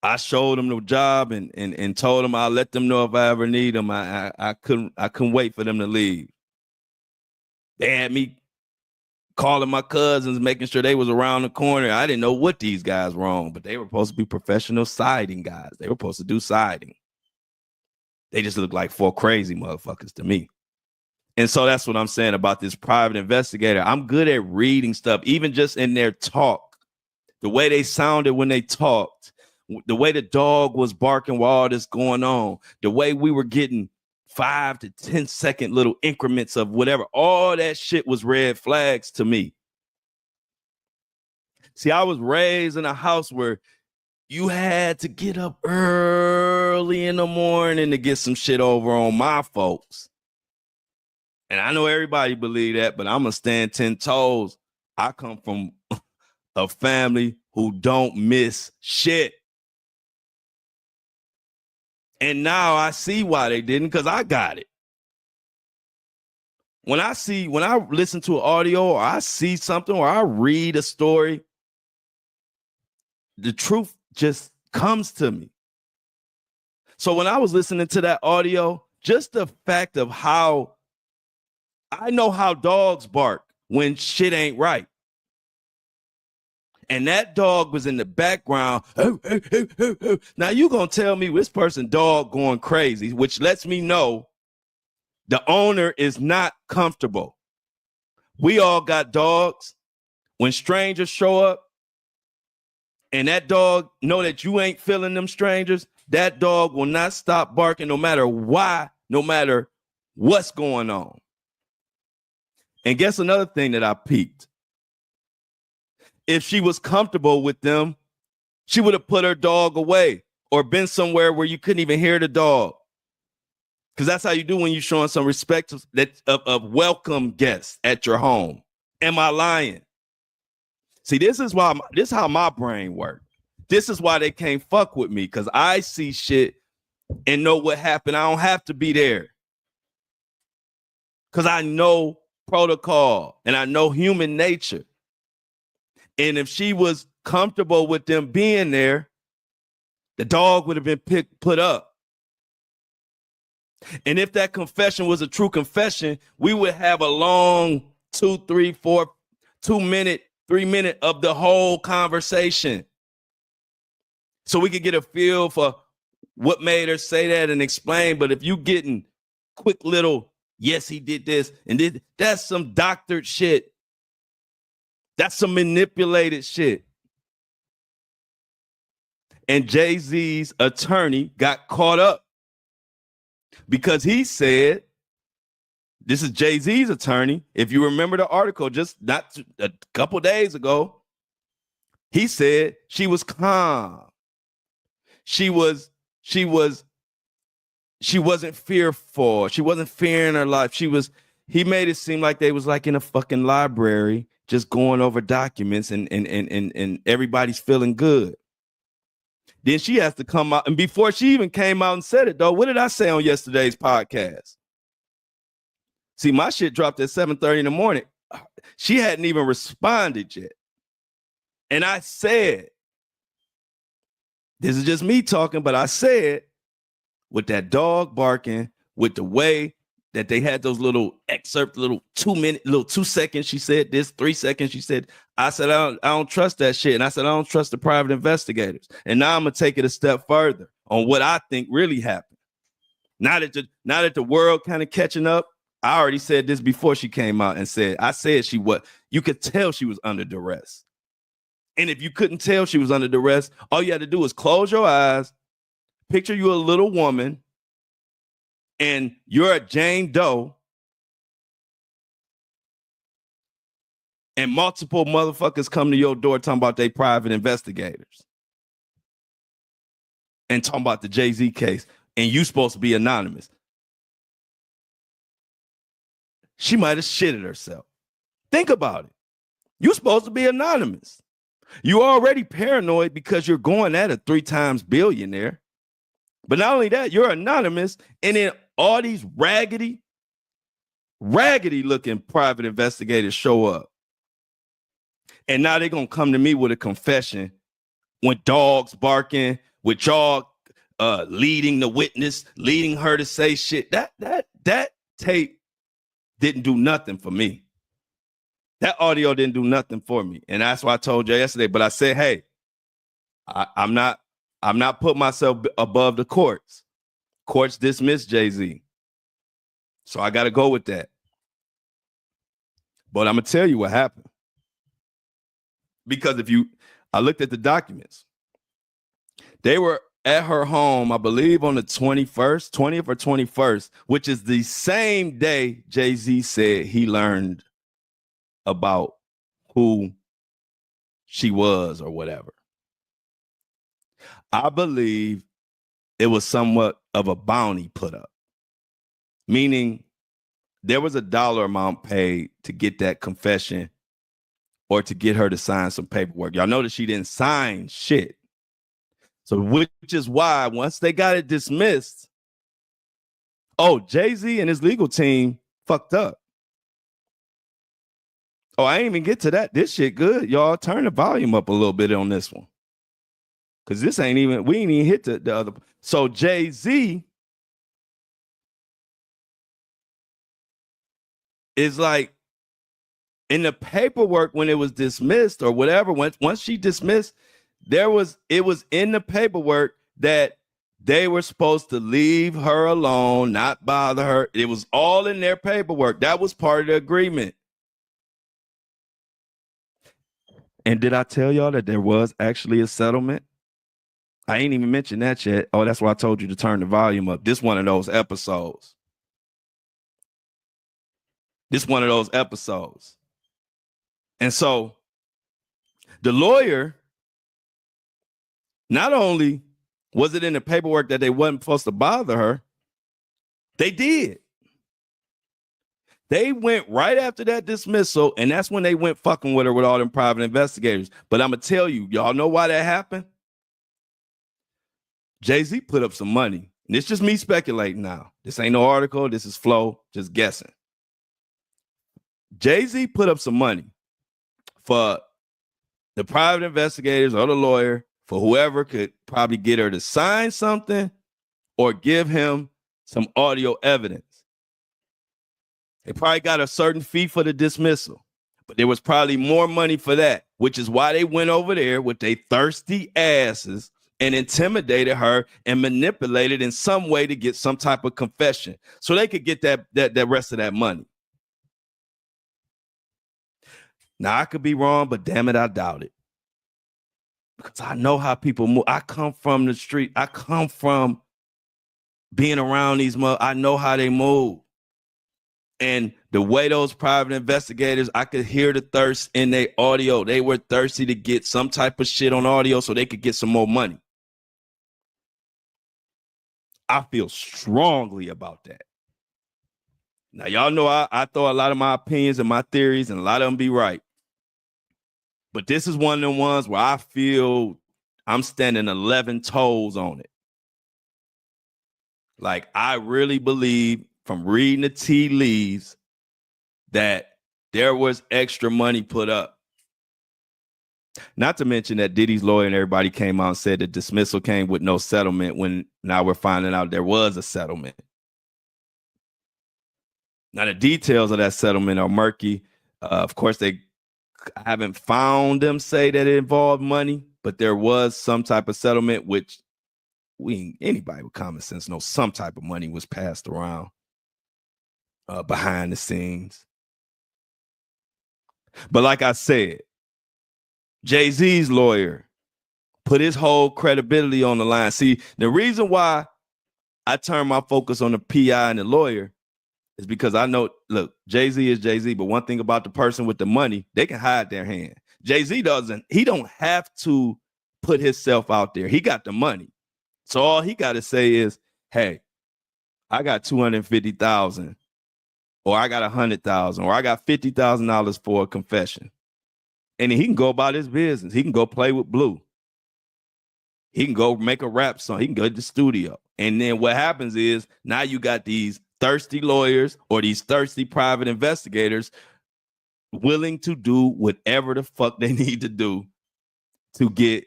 I showed them the job and told them I'll let them know if I ever need them. I couldn't wait for them to leave. They had me calling my cousins, making sure they was around the corner. I didn't know what these guys were on, but they were supposed to be professional siding guys. They were supposed to do siding. They just looked like four crazy motherfuckers to me. And so that's what I'm saying about this private investigator. I'm good at reading stuff, even just in their talk, the way they sounded when they talked, the way the dog was barking while all this going on, the way we were getting 5 to 10 second little increments of whatever, all that shit was red flags to me. See, I was raised in a house where you had to get up early in the morning to get some shit over on my folks. And I know everybody believe that, but I'm going to stand 10 toes. I come from a family who don't miss shit. And now I see why they didn't, because I got it. When I listen to an audio, or I see something, or I read a story, the truth just comes to me. So when I was listening to that audio, just the fact of how I know how dogs bark when shit ain't right. And that dog was in the background. Now you gonna tell me this person dog going crazy, which lets me know the owner is not comfortable. We all got dogs. when strangers show up and that dog know that you ain't feeling them strangers, that dog will not stop barking no matter why, no matter what's going on. And guess another thing that I peeped. If she was comfortable with them, she would have put her dog away or been somewhere where you couldn't even hear the dog. Because that's how you do when you're showing some respect of welcome guests at your home. Am I lying? See, this is how my brain works. This is why they can't fuck with me, because I see shit and know what happened. I don't have to be there. Because I know protocol and I know human nature. And if she was comfortable with them being there, the dog would have been put up. And if that confession was a true confession, we would have a long 2, 3, 4, 2 minute, 3 minute of the whole conversation. So we could get a feel for what made her say that and explain. But if you getting quick little, yes, he did this and did, that's some doctored shit. That's some manipulated shit. And Jay-Z's attorney got caught up because he said, this is Jay-Z's attorney. If you remember the article just not a couple days ago, he said she was calm. She wasn't fearful. She wasn't fearing her life. He made it seem like they was like in a fucking library just going over documents and everybody's feeling good. Then she has to come out. And before she even came out and said it, though, what did I say on yesterday's podcast? See, my shit dropped at 7:30 in the morning. She hadn't even responded yet. And I said, this is just me talking, but I said, with that dog barking, with the way that they had those little excerpt, little 2 seconds, she said this, 3 seconds, she said, I said, I don't trust that shit. And I said, I don't trust the private investigators. And now I'm going to take it a step further on what I think really happened. Now that the world kind of catching up, I already said this before she came out and said, you could tell she was under duress. And if you couldn't tell she was under duress, all you had to do was close your eyes, picture you a little woman, and you're a Jane Doe, and multiple motherfuckers come to your door talking about they private investigators and talking about the Jay-Z case, and you supposed to be anonymous. She might have shitted herself. Think about it. You're supposed to be anonymous. You're already paranoid because you're going at a 3 times billionaire. But not only that, you're anonymous, and then all these raggedy looking private investigators show up. And now they're going to come to me with a confession when dogs barking, with y'all leading the witness, leading her to say shit. That tape didn't do nothing for me. That audio didn't do nothing for me. And that's why I told you yesterday. But I said, hey, I'm not putting myself above the courts. Courts dismissed Jay-Z. So I got to go with that. But I'm going to tell you what happened. Because I looked at the documents. They were at her home, I believe on the 20th or 21st, which is the same day Jay-Z said he learned about who she was or whatever. I believe it was somewhat of a bounty put up, meaning there was a dollar amount paid to get that confession or to get her to sign some paperwork. Y'all know that she didn't sign shit. So which is why once they got it dismissed, Jay-Z and his legal team fucked up. I ain't even get to that. This shit good. Y'all turn the volume up a little bit on this one. Because we ain't even hit the other. So Jay-Z is like, in the paperwork when it was dismissed or whatever, once she dismissed, it was in the paperwork that they were supposed to leave her alone, not bother her. It was all in their paperwork. That was part of the agreement. And did I tell y'all that there was actually a settlement? I ain't even mentioned that yet. Oh, that's why I told you to turn the volume up. This one of those episodes. And so the lawyer, not only was it in the paperwork that they wasn't supposed to bother her, they did. They went right after that dismissal, and that's when they went fucking with her with all them private investigators. But I'm going to tell you, y'all know why that happened? Jay-Z put up some money. And it's just me speculating now. This ain't no article. This is Flo just guessing. Jay-Z put up some money for the private investigators or the lawyer, for whoever could probably get her to sign something or give him some audio evidence. They probably got a certain fee for the dismissal, but there was probably more money for that, which is why they went over there with their thirsty asses and intimidated her and manipulated in some way to get some type of confession so they could get that rest of that money. Now, I could be wrong, but damn it, I doubt it. Because I know how people move. I come from the street. I come from being around these I know how they move. And the way those private investigators, I could hear the thirst in their audio. They were thirsty to get some type of shit on audio so they could get some more money. I feel strongly about that. Now, y'all know I throw a lot of my opinions and my theories, and a lot of them be right. But this is one of the ones where I feel I'm standing 11 toes on it. Like, I really believe from reading the tea leaves that there was extra money put up. Not to mention that Diddy's lawyer and everybody came out and said the dismissal came with no settlement, when now we're finding out there was a settlement. Now, the details of that settlement are murky. Of course, I haven't found them say that it involved money, but there was some type of settlement, which anybody with common sense knows some type of money was passed around behind the scenes. But like I said, Jay-Z's lawyer put his whole credibility on the line. See, the reason why I turn my focus on the PI and the lawyer is because I know, look, Jay-Z is Jay-Z, but one thing about the person with the money, they can hide their hand. Jay-Z he don't have to put himself out there. He got the money. So all he got to say is, hey, I got $250,000, or I got $100,000, or I got $50,000 for a confession. And he can go about his business. He can go play with Blue. He can go make a rap song. He can go to the studio. And then what happens is now you got these thirsty lawyers or these thirsty private investigators willing to do whatever the fuck they need to do to get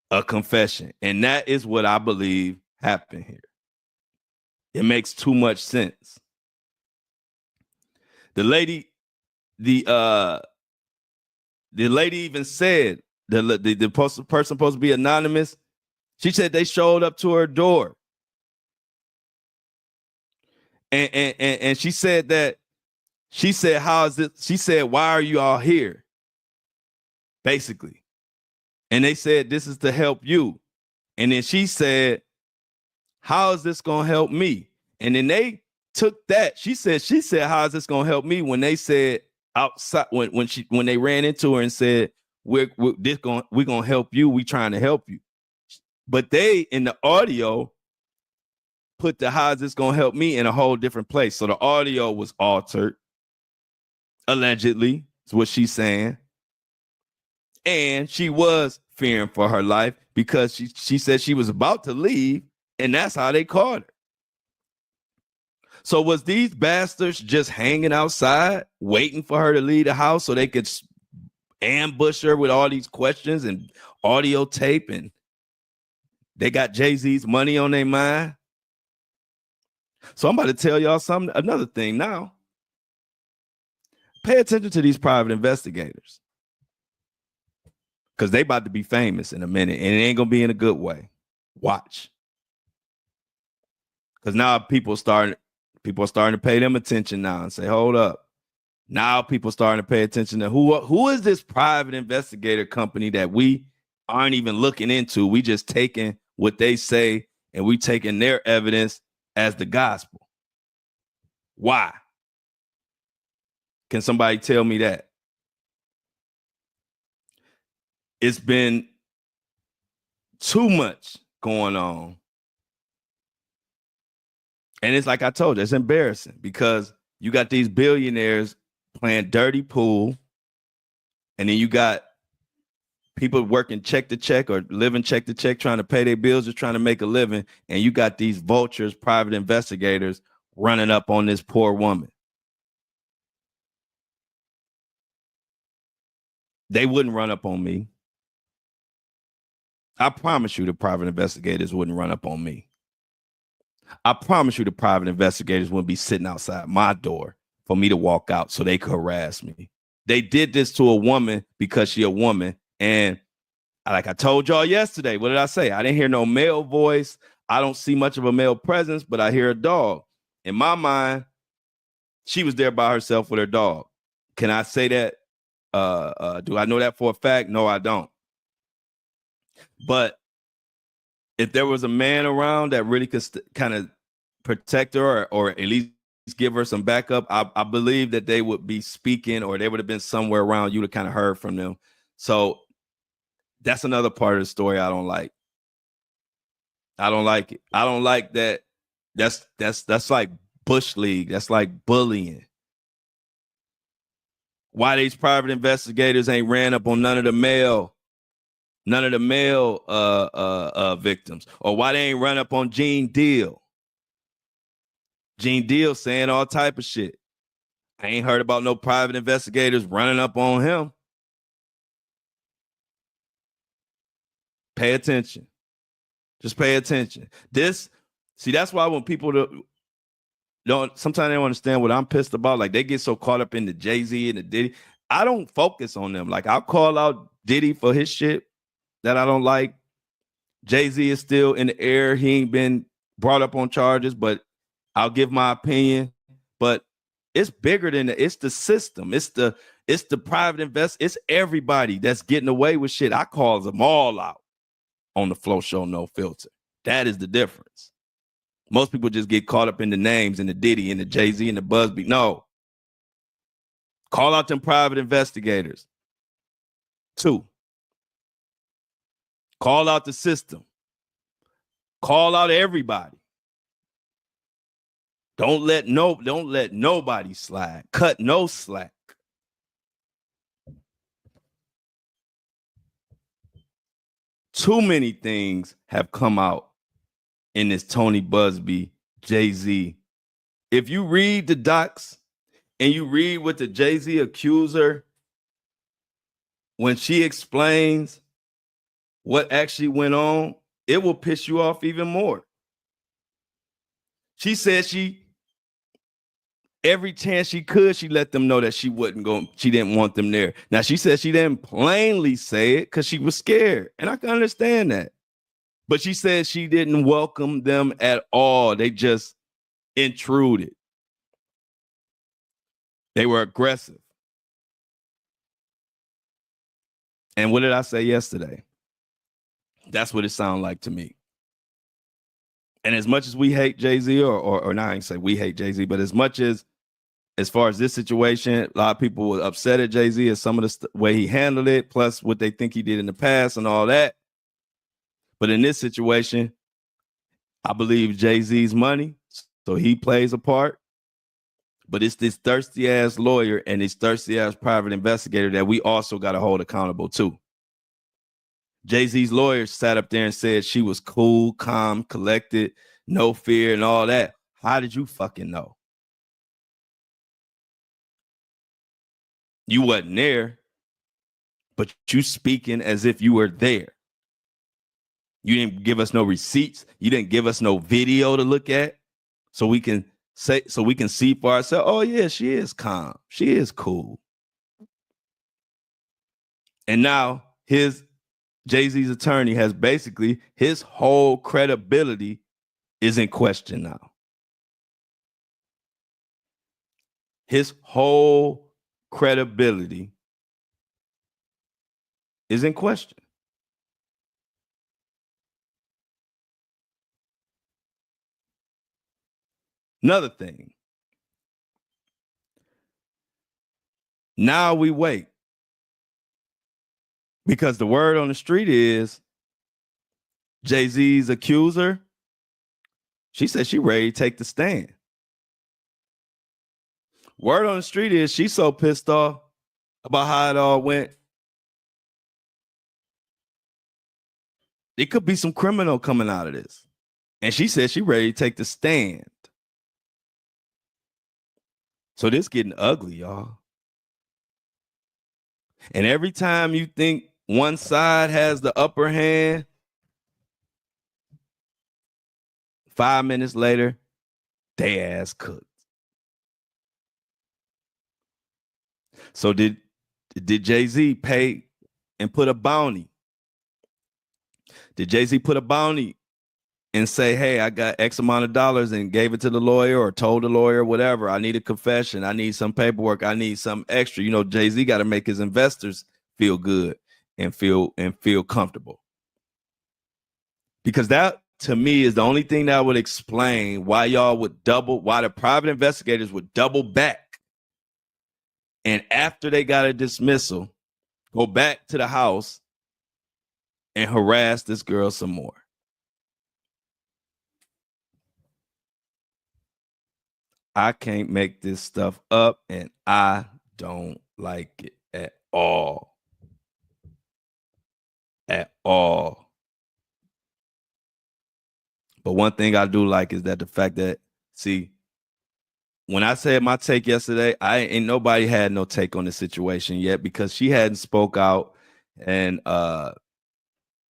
a confession. And that is what I believe happened here. It makes too much sense. The lady even said, the person supposed to be anonymous, she said they showed up to her door. And she said, how is it? She said, why are you all here? Basically. And they said, this is to help you. And then she said, how is this going to help me? And then they took that. She said, how is this going to help me? When they said outside, when they ran into her and said, we're going to help you. We trying to help you. But they, in the audio, put the how is this going to help me in a whole different place. So the audio was altered, allegedly, is what she's saying. And she was fearing for her life because she said she was about to leave, and that's how they caught her. So was these bastards just hanging outside, waiting for her to leave the house so they could ambush her with all these questions and audio tape, and they got Jay-Z's money on their mind? So I'm about to tell y'all another thing now. Pay attention to these private investigators, because they about to be famous in a minute, and it ain't gonna be in a good way. Watch. Because now people are starting to pay them attention now and say, hold up. Now people starting to pay attention to who is this private investigator company that we aren't even looking into. We just taking what they say and we taking their evidence as the gospel. Why? Can somebody tell me that? It's been too much going on. And it's like I told you, it's embarrassing because you got these billionaires playing dirty pool, and then you got people working check to check or living check to check, trying to pay their bills or trying to make a living, and you got these vultures, private investigators running up on this poor woman. They wouldn't run up on me. I promise you the private investigators wouldn't run up on me. I promise you the private investigators wouldn't be sitting outside my door for me to walk out so they could harass me. They did this to a woman because she a woman. And like I told y'all yesterday, what did I say? I didn't hear no male voice. I don't see much of a male presence, but I hear a dog. In my mind, she was there by herself with her dog. Can I say that? Do I know that for a fact? No, I don't. But if there was a man around that really could kind of protect her or at least give her some backup, I believe that they would be speaking or they would have been somewhere around you to kind of heard from them. So that's another part of the story I don't like. I don't like it. I don't like that. That's like Bush League. That's like bullying. Why these private investigators ain't ran up on none of the male victims, or why they ain't run up on Gene Deal. Gene Deal saying all type of shit. I ain't heard about no private investigators running up on him. Pay attention. Just pay attention. That's why when people don't sometimes they don't understand what I'm pissed about. Like they get so caught up in the Jay-Z and the Diddy. I don't focus on them. Like I'll call out Diddy for his shit that I don't like. Jay-Z is still in the air. He ain't been brought up on charges, but I'll give my opinion. But it's bigger than that. It's the system. It's the private invest. It's everybody that's getting away with shit. I call them all out on the Flo Show No Filter. That is the difference. Most people just get caught up in the names and the Diddy and the Jay-Z and the Busby. No. Call out them private investigators. 2. Call out the system. Call out everybody. Don't let nobody slide. Cut no slack. Too many things have come out in this Tony Busby, Jay-Z. If you read the docs and you read what the Jay-Z accuser, when she explains what actually went on, it will piss you off even more. She said every chance she could, she let them know that she didn't want them there. Now, she said she didn't plainly say it because she was scared. And I can understand that. But she said she didn't welcome them at all. They just intruded. They were aggressive. And what did I say yesterday? That's what it sounded like to me. And as much as we hate Jay-Z, or not, I ain't say we hate Jay-Z, but as far as this situation, a lot of people were upset at Jay-Z at some of the way he handled it, plus what they think he did in the past and all that. But in this situation, I believe Jay-Z's money, so he plays a part. But it's this thirsty ass lawyer and this thirsty ass private investigator that we also got to hold accountable too. Jay-Z's lawyer sat up there and said she was cool, calm, collected, no fear and all that. How did you fucking know? You wasn't there, but you speaking as if you were there. You didn't give us no receipts. You didn't give us no video to look at so we can see for ourselves. Oh yeah, she is calm. She is cool. And now Jay-Z's attorney has basically his whole credibility is in question now. His whole credibility is in question. Another thing. Now we wait. Because the word on the street is Jay-Z's accuser. She said she ready to take the stand. Word on the street is she's so pissed off about how it all went. It could be some criminal coming out of this. And she said she ready to take the stand. So this getting ugly, y'all. And every time you think one side has the upper hand, 5 minutes later, they ass cooked. So did Jay-Z pay and put a bounty? Did Jay-Z put a bounty and say, hey, I got X amount of dollars and gave it to the lawyer or told the lawyer, whatever. I need a confession. I need some paperwork. I need some extra. You know, Jay-Z got to make his investors feel good and feel comfortable. Because that, to me, is the only thing that would explain why why the private investigators would double back. And after they got a dismissal, go back to the house and harass this girl some more. I can't make this stuff up, and I don't like it at all. At all. But one thing I do like is that the fact that, see, when I said my take yesterday, ain't nobody had no take on the situation yet because she hadn't spoke out, and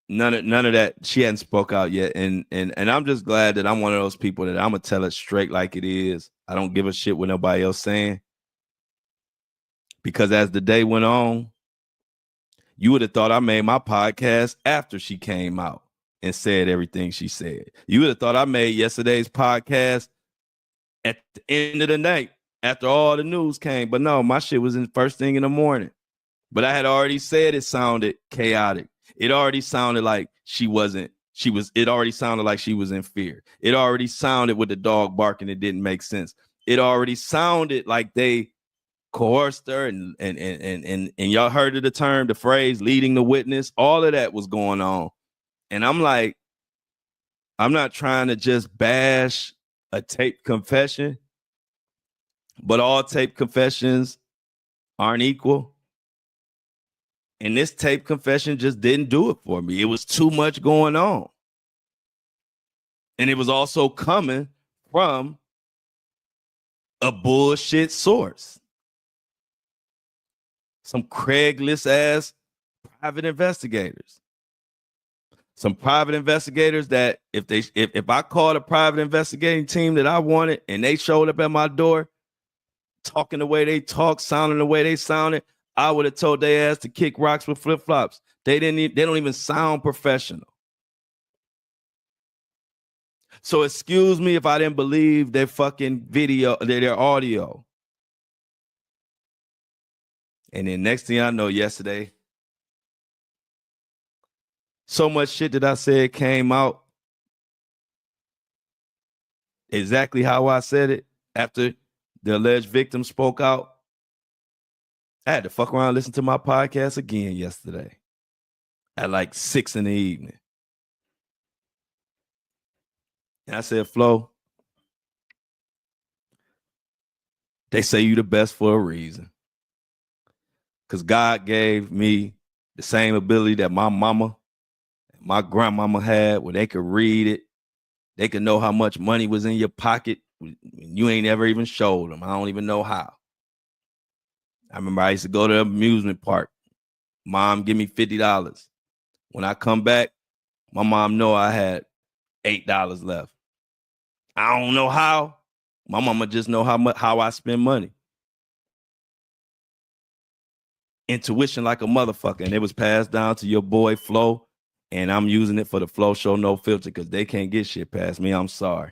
none of that, she hadn't spoke out yet. And I'm just glad that I'm one of those people that I'm gonna tell it straight like it is. I don't give a shit what nobody else saying. Because as the day went on, you would have thought I made my podcast after she came out and said everything she said. You would have thought I made yesterday's podcast at the end of the night after all the news came. But no, my shit was in first thing in the morning. But I had already said it sounded chaotic. It already sounded like it already sounded like she was in fear. It already sounded with the dog barking, it didn't make sense. It already sounded like they coerced her and y'all heard of the phrase leading the witness. All of that was going on. And I'm like, I'm not trying to just bash a taped confession, but all taped confessions aren't equal. And this tape confession just didn't do it for me. It was too much going on. And it was also coming from a bullshit source. Some Craigslist ass private investigators. Some private investigators that if I called a private investigating team that I wanted and they showed up at my door, talking the way they talk, sounding the way they sounded, I would have told their ass to kick rocks with flip-flops. They don't even sound professional. So excuse me if I didn't believe their fucking video, their audio. And then next thing I know, yesterday, so much shit that I said came out exactly how I said it after the alleged victim spoke out. I had to fuck around and listen to my podcast again yesterday at like 6 p.m. And I said, Flo, they say you the best for a reason. Because God gave me the same ability that my mama and my grandmama had, where they could read it. They could know how much money was in your pocket. You ain't ever even showed them. I don't even know how. I remember I used to go to the amusement park. Mom, give me $50. When I come back, my mom know I had $8 left. I don't know how. My mama just know how I spend money. Intuition like a motherfucker. And it was passed down to your boy Flo. And I'm using it for the Flo Show No Filter because they can't get shit past me. I'm sorry.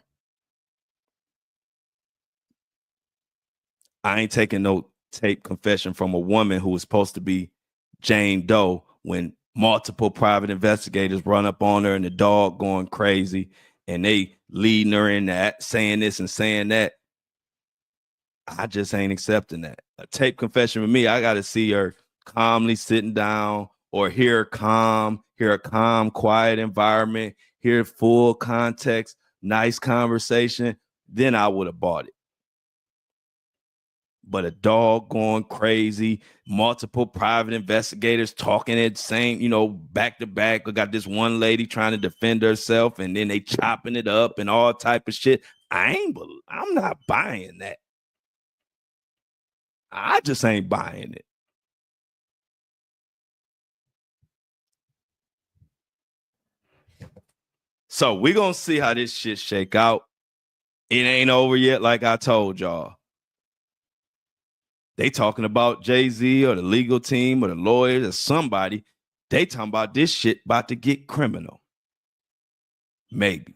I ain't taking no tape confession from a woman who was supposed to be Jane Doe when multiple private investigators run up on her and the dog going crazy and they leading her in that, saying this and saying that. I just ain't accepting that. A tape confession with me, I got to see her calmly sitting down or hear a calm, quiet environment, hear full context, nice conversation. Then I would have bought it. But a dog going crazy, multiple private investigators talking at the same, back to back. We got this one lady trying to defend herself and then they chopping it up and all type of shit. I'm not buying that. I just ain't buying it. So we're going to see how this shit shake out. It ain't over yet, like I told y'all. They talking about Jay-Z or the legal team or the lawyers or somebody. They talking about this shit about to get criminal. Maybe.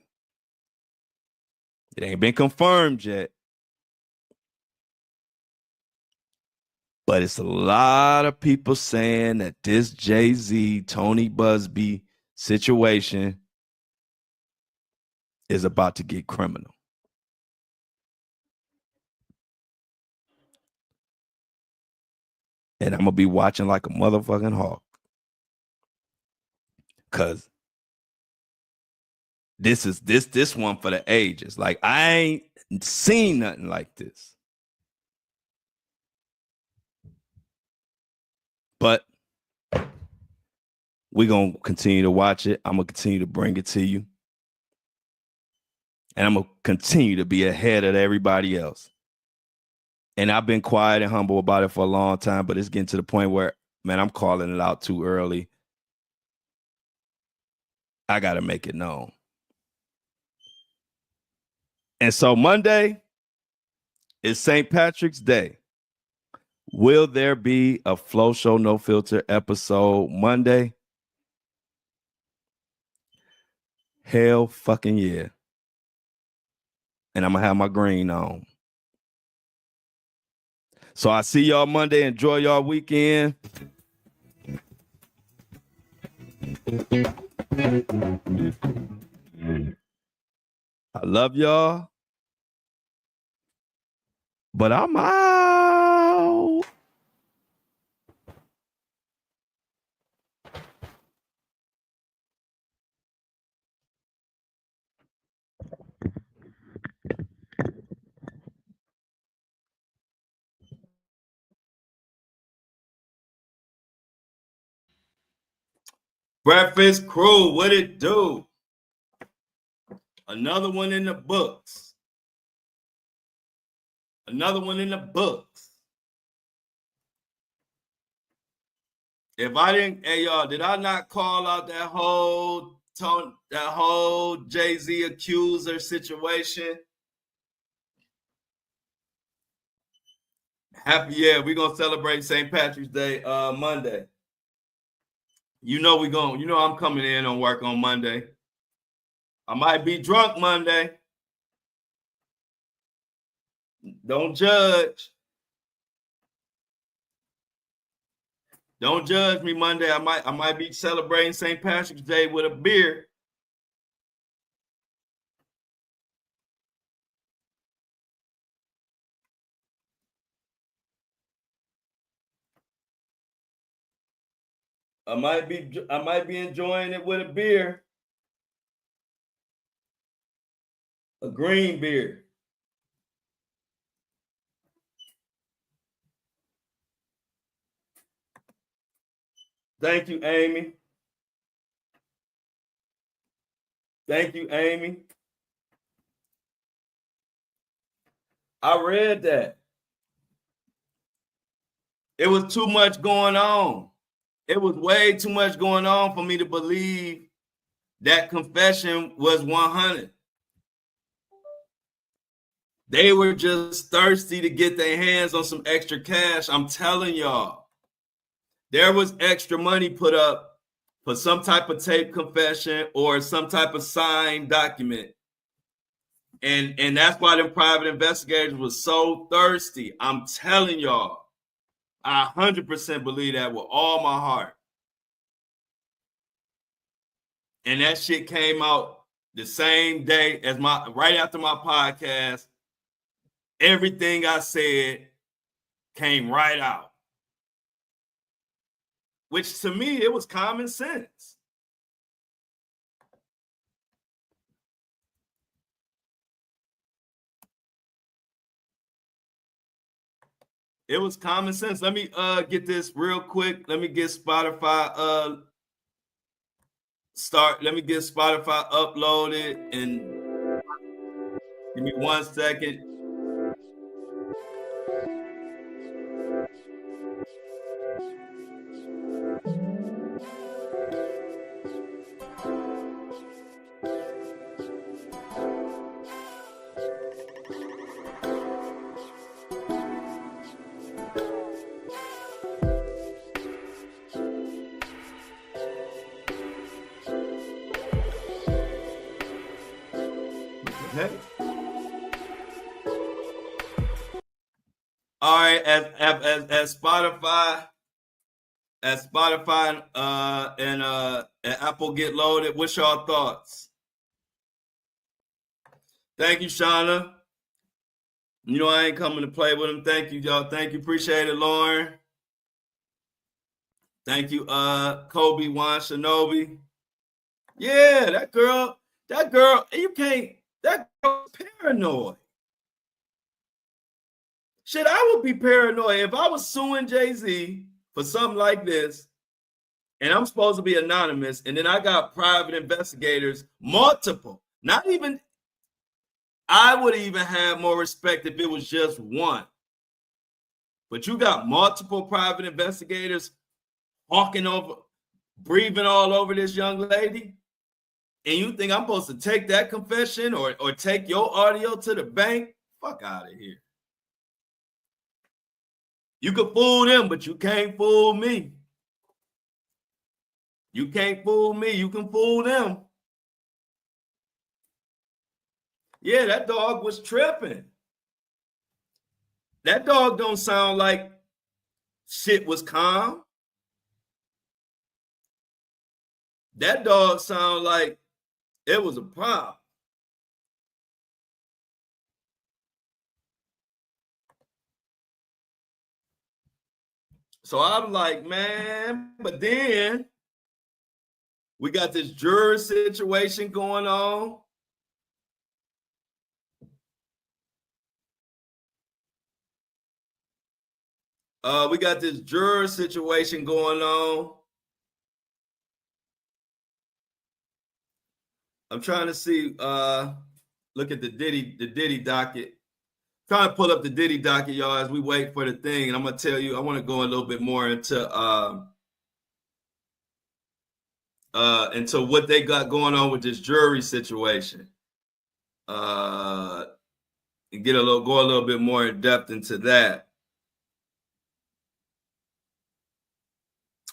It ain't been confirmed yet. But it's a lot of people saying that this Jay-Z, Tony Busby situation is about to get criminal. And I'm going to be watching like a motherfucking hawk. Because this is this one for the ages. Like, I ain't seen nothing like this. But we're going to continue to watch it. I'm going to continue to bring it to you. And I'm going to continue to be ahead of everybody else. And I've been quiet and humble about it for a long time, but it's getting to the point where, man, I'm calling it out too early. I got to make it known. And so Monday is St. Patrick's Day. Will there be a Flo Show No Filter episode Monday? Hell fucking yeah. And I'm going to have my green on. So I see y'all Monday. Enjoy y'all weekend. I love y'all. But I'm out. Breakfast Crew, what it do? Another one in the books. Another one in the books. If I didn't, hey y'all, did I not call out that whole Jay-Z accuser situation? Happy, yeah, we're gonna celebrate St. Patrick's Day Monday. I'm coming in on work on Monday. I might be drunk Monday. Don't judge. Don't judge me Monday. I might be celebrating St. Patrick's Day with a beer. I might be enjoying it with a beer. A green beer. Thank you, Amy. Thank you, Amy. I read that. It was too much going on. It was way too much going on for me to believe that confession was 100. They were just thirsty to get their hands on some extra cash. I'm telling y'all. There was extra money put up for some type of tape confession or some type of signed document. And that's why them private investigators was so thirsty. I'm telling y'all. I 100% believe that with all my heart. And that shit came out the same day as right after my podcast. Everything I said came right out. Which to me, it was common sense. It was common sense. Let me get this real quick. Let me get Spotify let me get Spotify uploaded and give me 1 second. Okay. All right, as Spotify and Apple get loaded, what's y'all thoughts? Thank you, Shauna. You know I ain't coming to play with them. Thank you, y'all. Thank you. Appreciate it, Lauren. Thank you, Kobe Wan Shinobi. Yeah, that girl, you can't, that girl's paranoid. Shit, I would be paranoid if I was suing Jay-Z for something like this, and I'm supposed to be anonymous, and then I got private investigators, multiple, not even, I would even have more respect if it was just one. But you got multiple private investigators hawking over, breathing all over this young lady, and you think I'm supposed to take that confession or take your audio to the bank? Fuck out of here. You can fool them, but you can't fool me. You can't fool me. You can fool them. Yeah, that dog was tripping. That dog don't sound like shit was calm. That dog sound like it was a problem. So I'm like, man, but then we got this jury situation going on. We got this juror situation going on. I'm trying to see, look at the Diddy docket. Trying to pull up the Diddy docket, y'all, as we wait for the thing. And I'm gonna tell you, I want to go a little bit more into what they got going on with this jury situation. And go a little bit more in depth into that.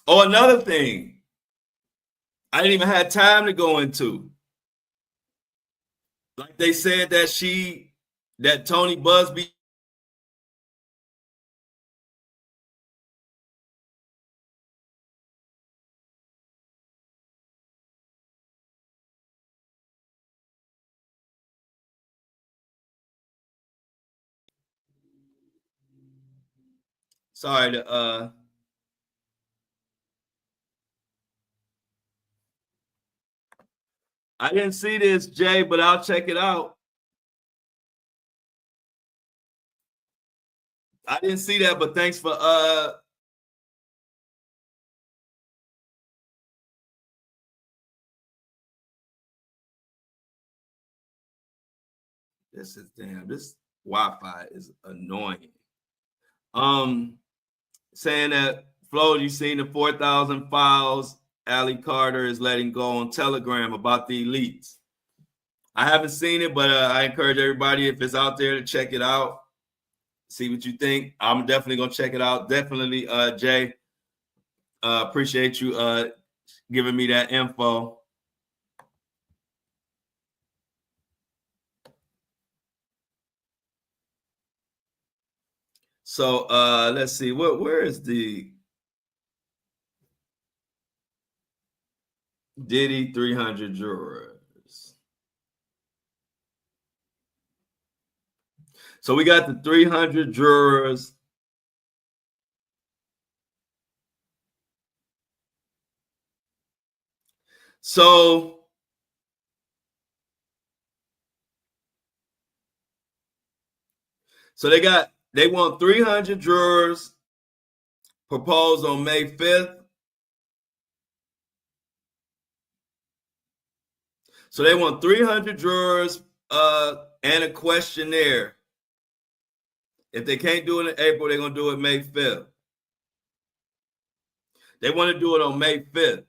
Oh, another thing I didn't even have time to go into. Like they said that Tony Busby. Sorry to I didn't see this, Jay, but I'll check it out. I didn't see that, but thanks for this Wi-Fi is annoying. Saying that Flo, you seen the 4,000 files Ali Carter is letting go on Telegram about the elites. I haven't seen it, but I encourage everybody, if it's out there, to check it out. See what you think. I'm definitely gonna check it out. Definitely, Jay. Appreciate you giving me that info. So let's see. Where is the Diddy 300 jurors? So we got the 300 jurors. So they want 300 jurors proposed on May 5th. So they want 300 jurors and a questionnaire. If they can't do it in April, they're going to do it May 5th. They want to do it on May 5th.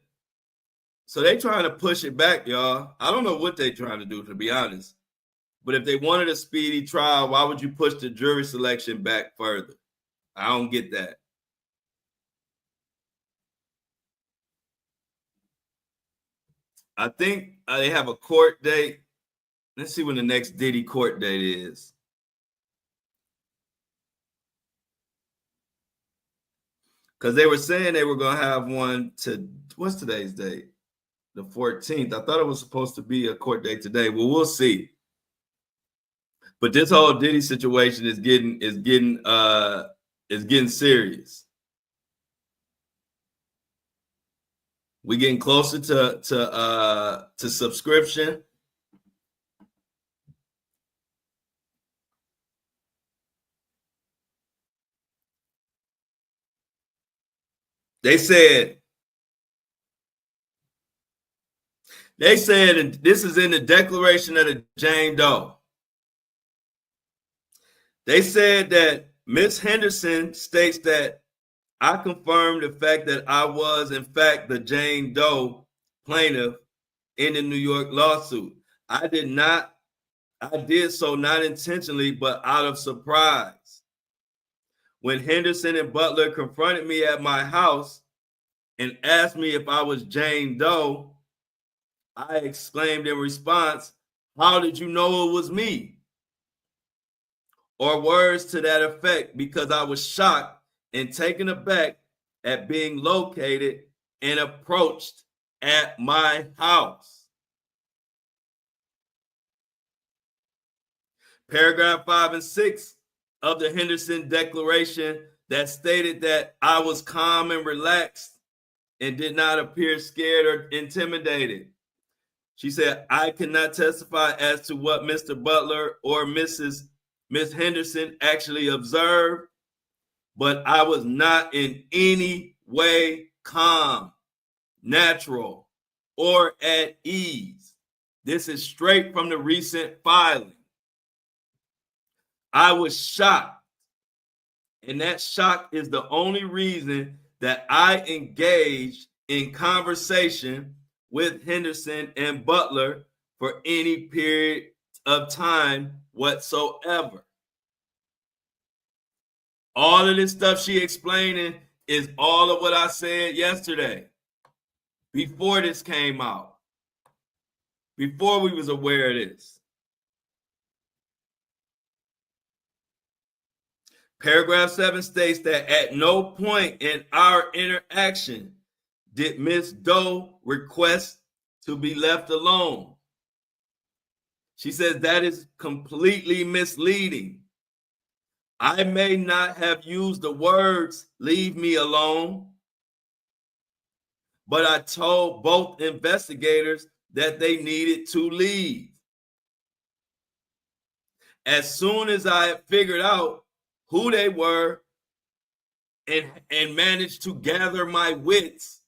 So they trying to push it back, y'all. I don't know what they trying to do, to be honest. But if they wanted a speedy trial, why would you push the jury selection back further? I don't get that. I think they have a court date. Let's see when the next Diddy court date is. Because they were saying they were going to have one to, what's today's date? The 14th. I thought it was supposed to be a court date today. Well, we'll see. But this whole Diddy situation is getting serious. We're getting closer to subscription. They said, and this is in the declaration of the Jane Doe. They said that Miss Henderson states that I confirmed the fact that I was, in fact, the Jane Doe plaintiff in the New York lawsuit. I did so not intentionally, but out of surprise. When Henderson and Butler confronted me at my house and asked me if I was Jane Doe, I exclaimed in response, "How did you know it was me?" Or words to that effect, because I was shocked and taken aback at being located and approached at my house. Paragraph 5 and 6 of the Henderson Declaration that stated that I was calm and relaxed and did not appear scared or intimidated. She said, I cannot testify as to what Mr. Butler or Miss Henderson actually observed, but I was not in any way calm, natural, or at ease. This is straight from the recent filing. I was shocked, and that shock is the only reason that I engaged in conversation with Henderson and Butler for any period of time whatsoever. All of this stuff she explaining is all of what I said yesterday, before this came out, before we was aware of this. Paragraph 7 states that at no point in our interaction did Ms. Doe request to be left alone. She says that is completely misleading. I may not have used the words "leave me alone," but I told both investigators that they needed to leave. As soon as I had figured out who they were and managed to gather my wits,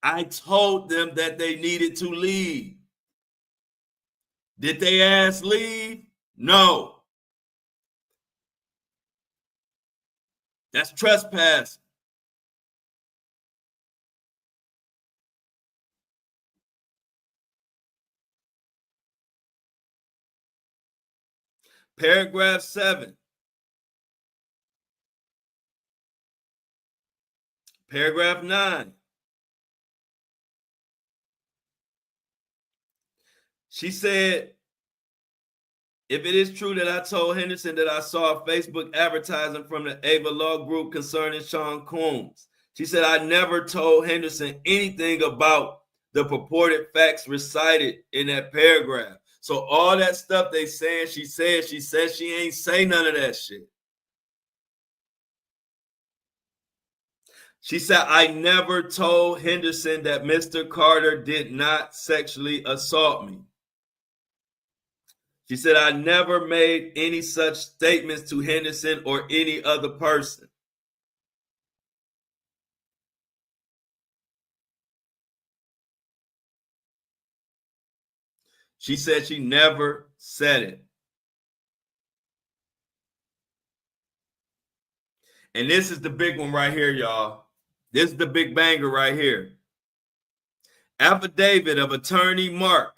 I told them that they needed to leave. Did they ask leave? No. That's trespassing. Paragraph 7. Paragraph 9. She said, If it is true that I told Henderson that I saw a Facebook advertising from the Ava Law Group concerning Sean Combs, she said, I never told Henderson anything about the purported facts recited in that paragraph. So all that stuff they saying she said she ain't say none of that shit. She said, I never told Henderson that Mr. Carter did not sexually assault me. She said, I never made any such statements to Henderson or any other person. She said she never said it. And this is the big one right here, y'all. This is the big banger right here. Affidavit of Attorney Mark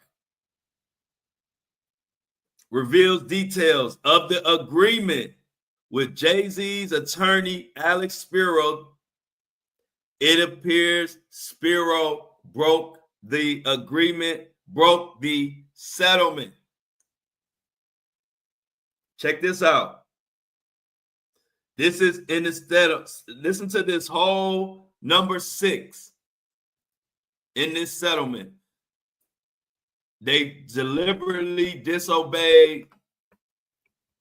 reveals details of the agreement with Jay-Z's attorney, Alex Spiro. It appears Spiro broke the agreement, broke the settlement. Check this out. This is instead of, listen to this whole number 6 in this settlement. They deliberately disobeyed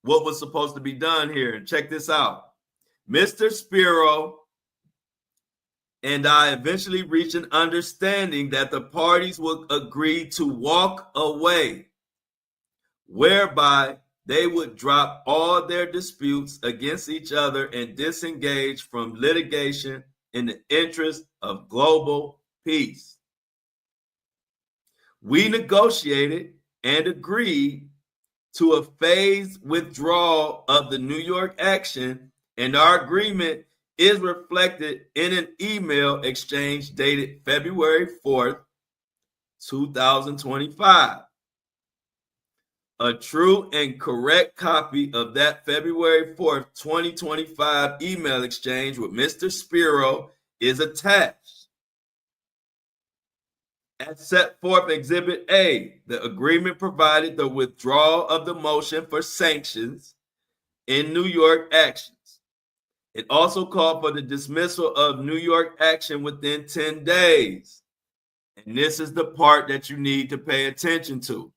what was supposed to be done here. Check this out. Mr. Spiro and I eventually reached an understanding that the parties would agree to walk away, whereby they would drop all their disputes against each other and disengage from litigation in the interest of global peace. We negotiated and agreed to a phased withdrawal of the New York action, and our agreement is reflected in an email exchange dated February 4th, 2025. A true and correct copy of that February 4th, 2025 email exchange with Mr. Spiro is attached. As set forth Exhibit A, the agreement provided the withdrawal of the motion for sanctions in New York actions. It also called for the dismissal of New York action within 10 days. And this is the part that you need to pay attention to.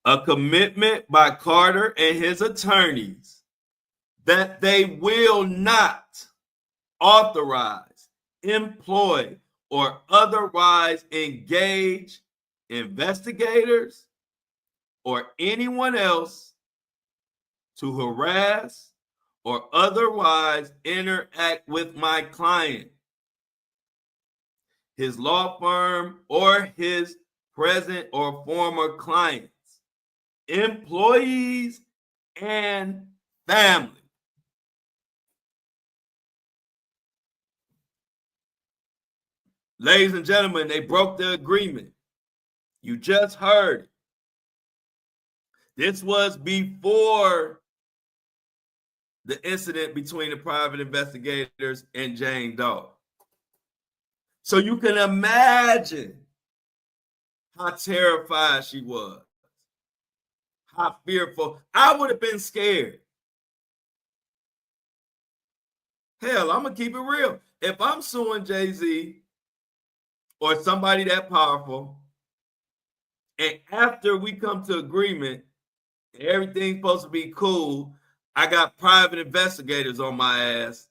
A commitment by Carter and his attorneys that they will not authorize, employ, or otherwise engage investigators or anyone else to harass or otherwise interact with my client, his law firm, or his present or former clients, employees, and family. Ladies and gentlemen, they broke the agreement. You just heard it. This was before the incident between the private investigators and Jane Doe. So you can imagine how terrified she was, how fearful. I would have been scared. Hell, I'm going to keep it real. If I'm suing Jay-Z or somebody that powerful, and after we come to agreement, everything's supposed to be cool, I got private investigators on my ass,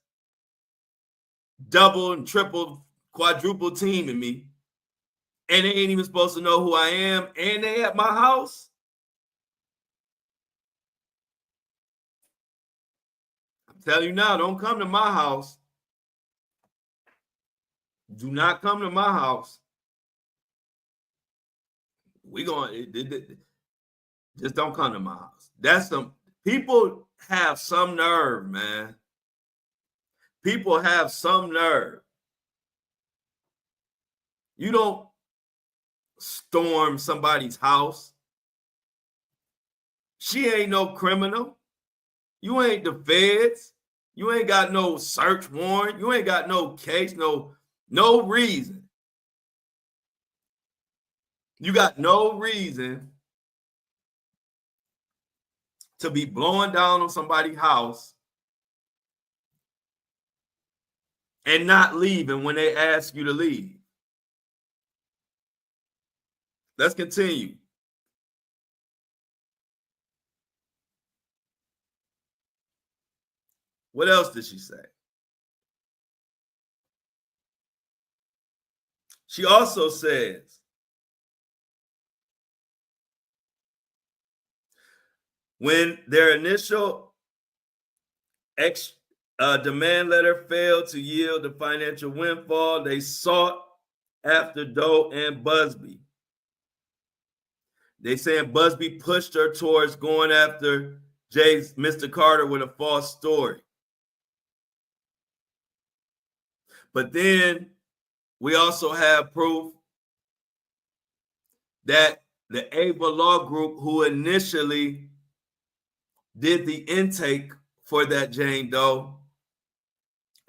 double and triple, quadruple teaming me, and they ain't even supposed to know who I am, and they at my house. I'm telling you now, don't come to my house. Do not come to my house. We going just don't come to my house. That's some people have some nerve, man. People have some nerve. You don't storm somebody's house. She ain't no criminal. You ain't the feds. You ain't got no search warrant. You ain't got no case, no reason. You got no reason to be blowing down on somebody's house and not leaving when they ask you to leave. Let's continue. What else did she say? She also says, when their initial demand letter failed to yield the financial windfall, they sought after Doe and Busby. They saying Busby pushed her towards going after Mr. Carter with a false story. But then we also have proof that the Ava Law Group, who initially did the intake for that Jane Doe,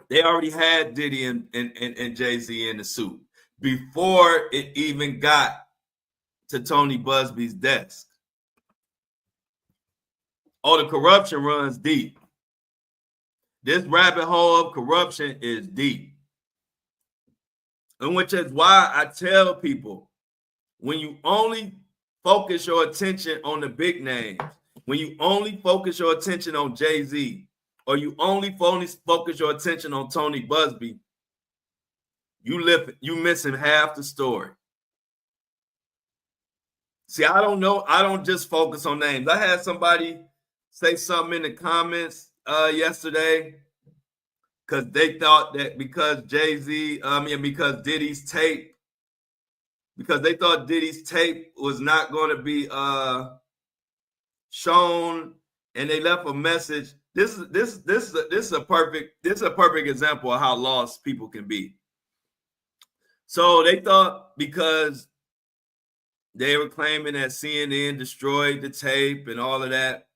they already had Diddy and Jay-Z in the suit before it even got to Tony Busby's desk. Oh, the corruption runs deep. This rabbit hole of corruption is deep. And which is why I tell people, when you only focus your attention on the big names, when you only focus your attention on Jay-Z, or you only focus your attention on Tony Busby, you missing half the story. See, I don't know. I don't just focus on names. I had somebody say something in the comments yesterday because they thought that because because Diddy's tape, because they thought Diddy's tape was not going to be shown, and they left a message. This is a perfect example of how lost people can be. So they thought because they were claiming that CNN destroyed the tape and all of that.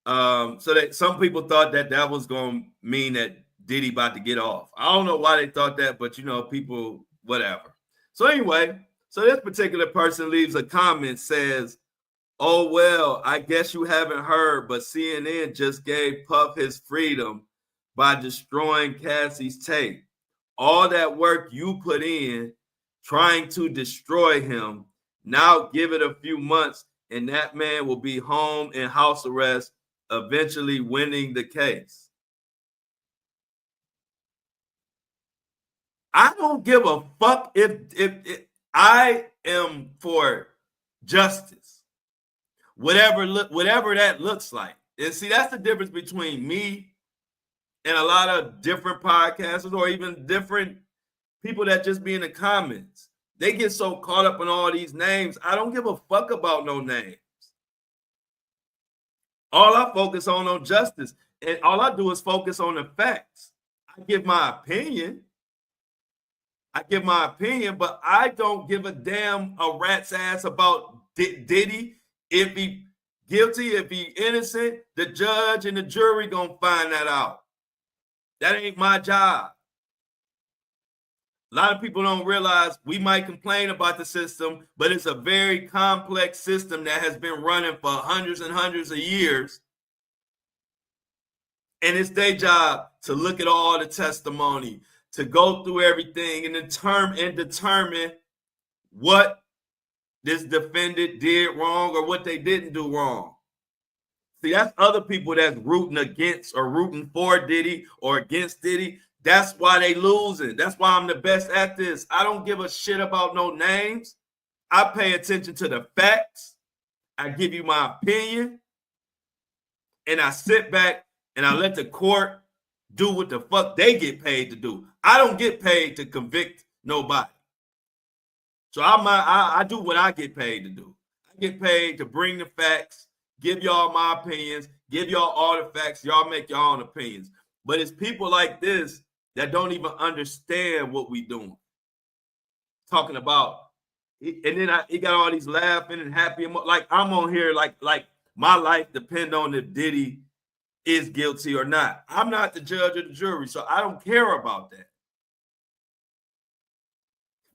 So that some people thought that was going to mean that Diddy about to get off. I don't know why they thought that, but people, whatever. So anyway, so this particular person leaves a comment, says, "Oh, well, I guess you haven't heard, but CNN just gave Puff his freedom by destroying Cassie's tape. All that work you put in trying to destroy him, now give it a few months and that man will be home in house arrest, eventually winning the case." I don't give a fuck if I am for justice, whatever that looks like. And see, that's the difference between me and a lot of different podcasters, or even different people that just be in the comments. They get so caught up in all these names. I don't give a fuck about no names. All I focus on justice, and all I do is focus on the facts. I give my opinion, but I don't give a damn a rat's ass about Diddy. If he guilty, if he innocent, the judge and the jury gonna find that out. That ain't my job. A lot of people don't realize we might complain about the system, but it's a very complex system that has been running for hundreds and hundreds of years. And it's their job to look at all the testimony, to go through everything and determine what this defendant did wrong or what they didn't do wrong. See, that's other people that's rooting against or rooting for Diddy or against Diddy. That's why they losing. That's why I'm the best at this. I don't give a shit about no names. I pay attention to the facts. I give you my opinion. And I sit back and I let the court do what the fuck they get paid to do. I don't get paid to convict nobody. So I do what I get paid to do. I get paid to bring the facts, give y'all my opinions, give y'all all the facts. Y'all make your own opinions. But it's people like this that don't even understand what we doing. Talking about, and then he got all these laughing and happy. Like I'm on here like my life depend on if Diddy is guilty or not. I'm not the judge or the jury, so I don't care about that.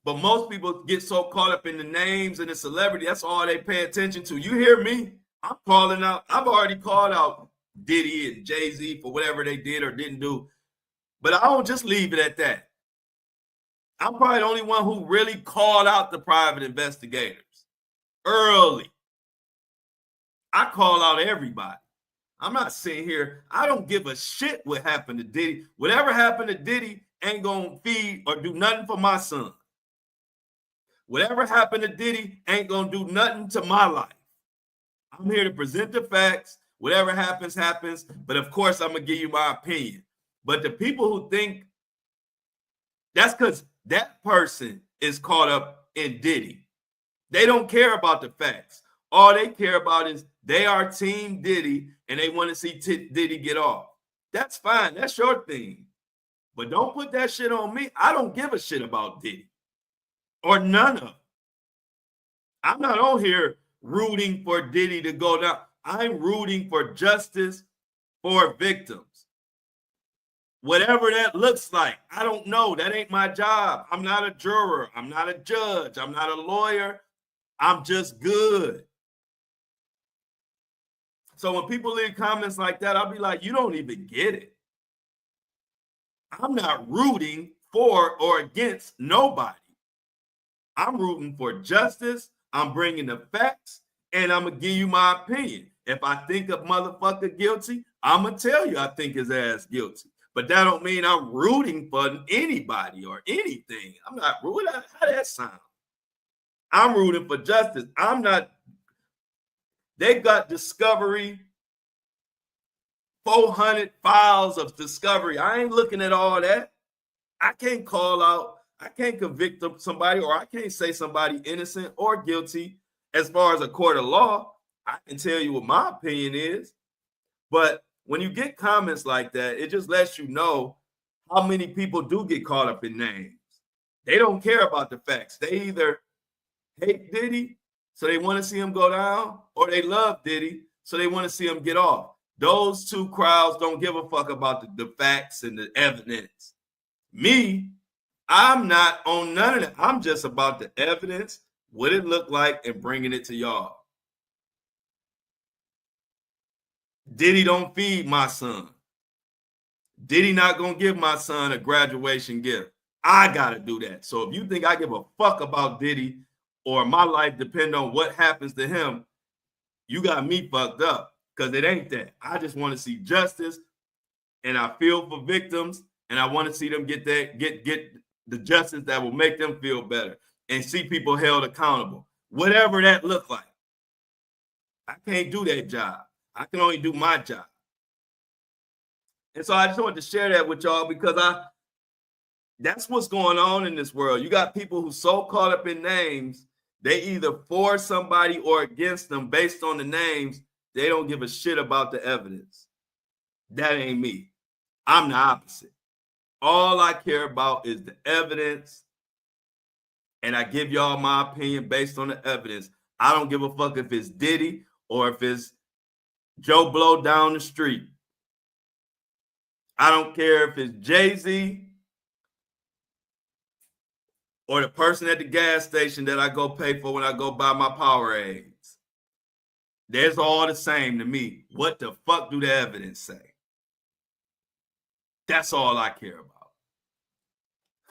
But most people get so caught up in the names and the celebrity. That's all they pay attention to. You hear me? I'm calling out. I've already called out Diddy and Jay-Z for whatever they did or didn't do. But I don't just leave it at that. I'm probably the only one who really called out the private investigators early. I call out everybody. I'm not sitting here. I don't give a shit what happened to Diddy. Whatever happened to Diddy ain't going to feed or do nothing for my son. Whatever happened to Diddy ain't going to do nothing to my life. I'm here to present the facts. Whatever happens, happens. But of course, I'm going to give you my opinion. But the people who think that's because that person is caught up in Diddy. They don't care about the facts. All they care about is they are Team Diddy and they want to see Diddy get off. That's fine. That's your thing. But don't put that shit on me. I don't give a shit about Diddy or none of it. I'm not on here rooting for Diddy to go down. I'm rooting for justice for victims. Whatever that looks like, I don't know. That ain't my job. I'm not a juror. I'm not a judge. I'm not a lawyer. I'm just good. So when people leave comments like that, I'll be like, you don't even get it. I'm not rooting for or against nobody. I'm rooting for justice. I'm bringing the facts, and I'm going to give you my opinion. If I think a motherfucker guilty, I'm going to tell you I think his ass guilty. But that don't mean I'm rooting for anybody or anything. I'm not rooting. How that sound? I'm rooting for justice. I'm not. They got discovery, 400 files of discovery. I ain't looking at all that. I can't call out. I can't convict somebody, or I can't say somebody innocent or guilty. As far as a court of law, I can tell you what my opinion is. But when you get comments like that, it just lets you know how many people do get caught up in names. They don't care about the facts. They either hate Diddy, so they want to see him go down, or they love Diddy, so they want to see him get off. Those two crowds don't give a fuck about the facts and the evidence. Me, I'm not on none of that. I'm just about the evidence, what it looked like, and bringing it to y'all. Diddy don't feed my son. Diddy not going to give my son a graduation gift. I got to do that. So if you think I give a fuck about Diddy or my life depend on what happens to him, you got me fucked up, because it ain't that. I just want to see justice, and I feel for victims, and I want to see them get the justice that will make them feel better and see people held accountable, whatever that look like. I can't do that job. I can only do my job. And so I just wanted to share that with y'all, because that's what's going on in this world. You got people who so caught up in names, they either for somebody or against them based on the names. They don't give a shit about the evidence. That ain't me. I'm the opposite. All I care about is the evidence, and I give y'all my opinion based on the evidence. I don't give a fuck if it's Diddy or if it's Joe Blow down the street. I don't care if it's Jay-Z or the person at the gas station that I go pay for when I go buy my Powerades. There's all the same to me. What the fuck do the evidence say? That's all I care about.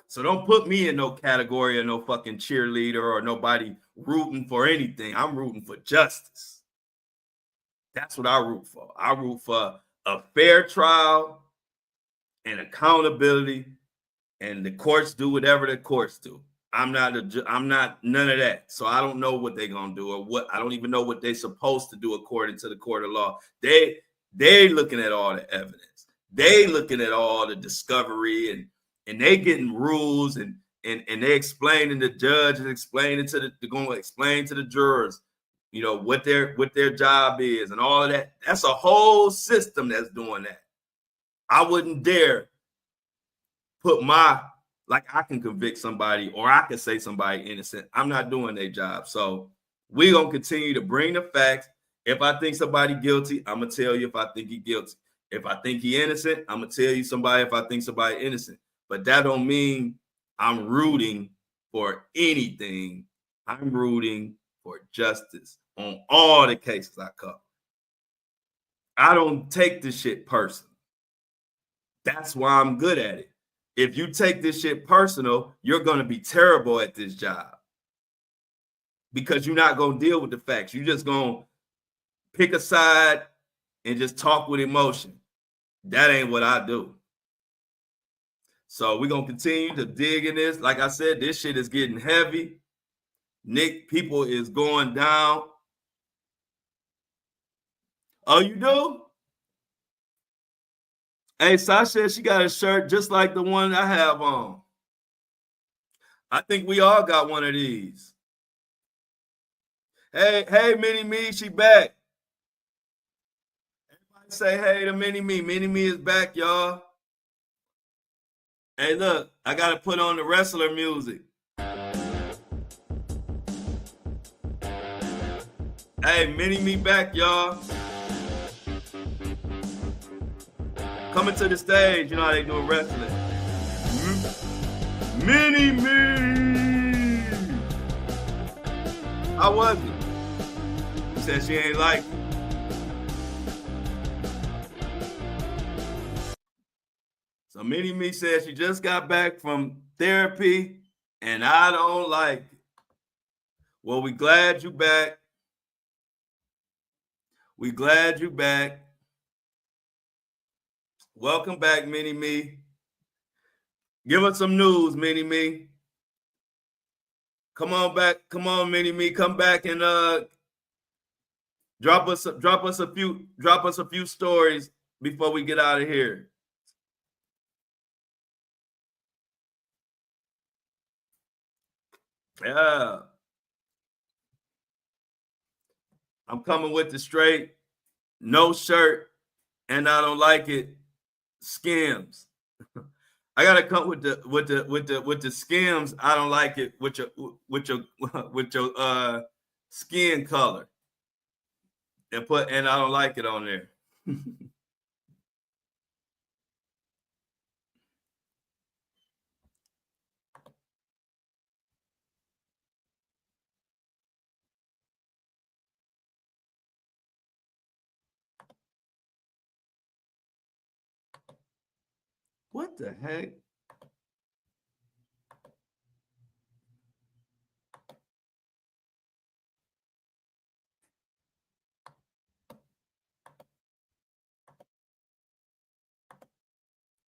So don't put me in no category of no fucking cheerleader or nobody rooting for anything. I'm rooting for justice. That's what I root for. I root for a fair trial and accountability, and the courts do whatever the courts do. I'm not none of that. So I don't know what they're gonna do, or what. I don't even know what they're supposed to do according to the court of law. They looking at all the evidence. They looking at all the discovery, and they getting rules, and they explaining, the judge is explaining they're going to explain to the jurors, you know, what their job is and all of that. That's a whole system that's doing that. I wouldn't dare put like I can convict somebody or I can say somebody innocent. I'm not doing their job. So we're going to continue to bring the facts. If I think somebody guilty, I'm going to tell you if I think he guilty. If I think he innocent, I'm going to tell you somebody if I think somebody innocent. But that don't mean I'm rooting for anything. I'm rooting for justice on all the cases I cover. I don't take this shit personal. That's why I'm good at it. If you take this shit personal, you're going to be terrible at this job because you're not going to deal with the facts. You're just going to pick a side and just talk with emotion. That ain't what I do. So we're going to continue to dig in this. Like I said, this shit is getting heavy. Nick, people is going down. Oh, you do? Hey, Sasha, she got a shirt just like the one I have on. I think we all got one of these. Hey, Mini Me, she back. Everybody say hey to Mini Me. Mini Me is back, y'all. Hey, look, I got to put on the wrestler music. Hey, Mini Me back, y'all. Coming to the stage, you know how they do wrestling. Mini Me. How was it? She said she ain't like it. So Mini Me said she just got back from therapy and I don't like it. Well, we glad you back. We glad you back. Welcome back, Mini Me. Give us some news, Mini Me. Come on back. Come on, Mini Me. Come back and drop us a few stories before we get out of here. Yeah. I'm coming with the straight, no shirt, and I don't like it. Skims. I gotta come with the skims. I don't like it with your skin color. And I don't like it on there. What the heck?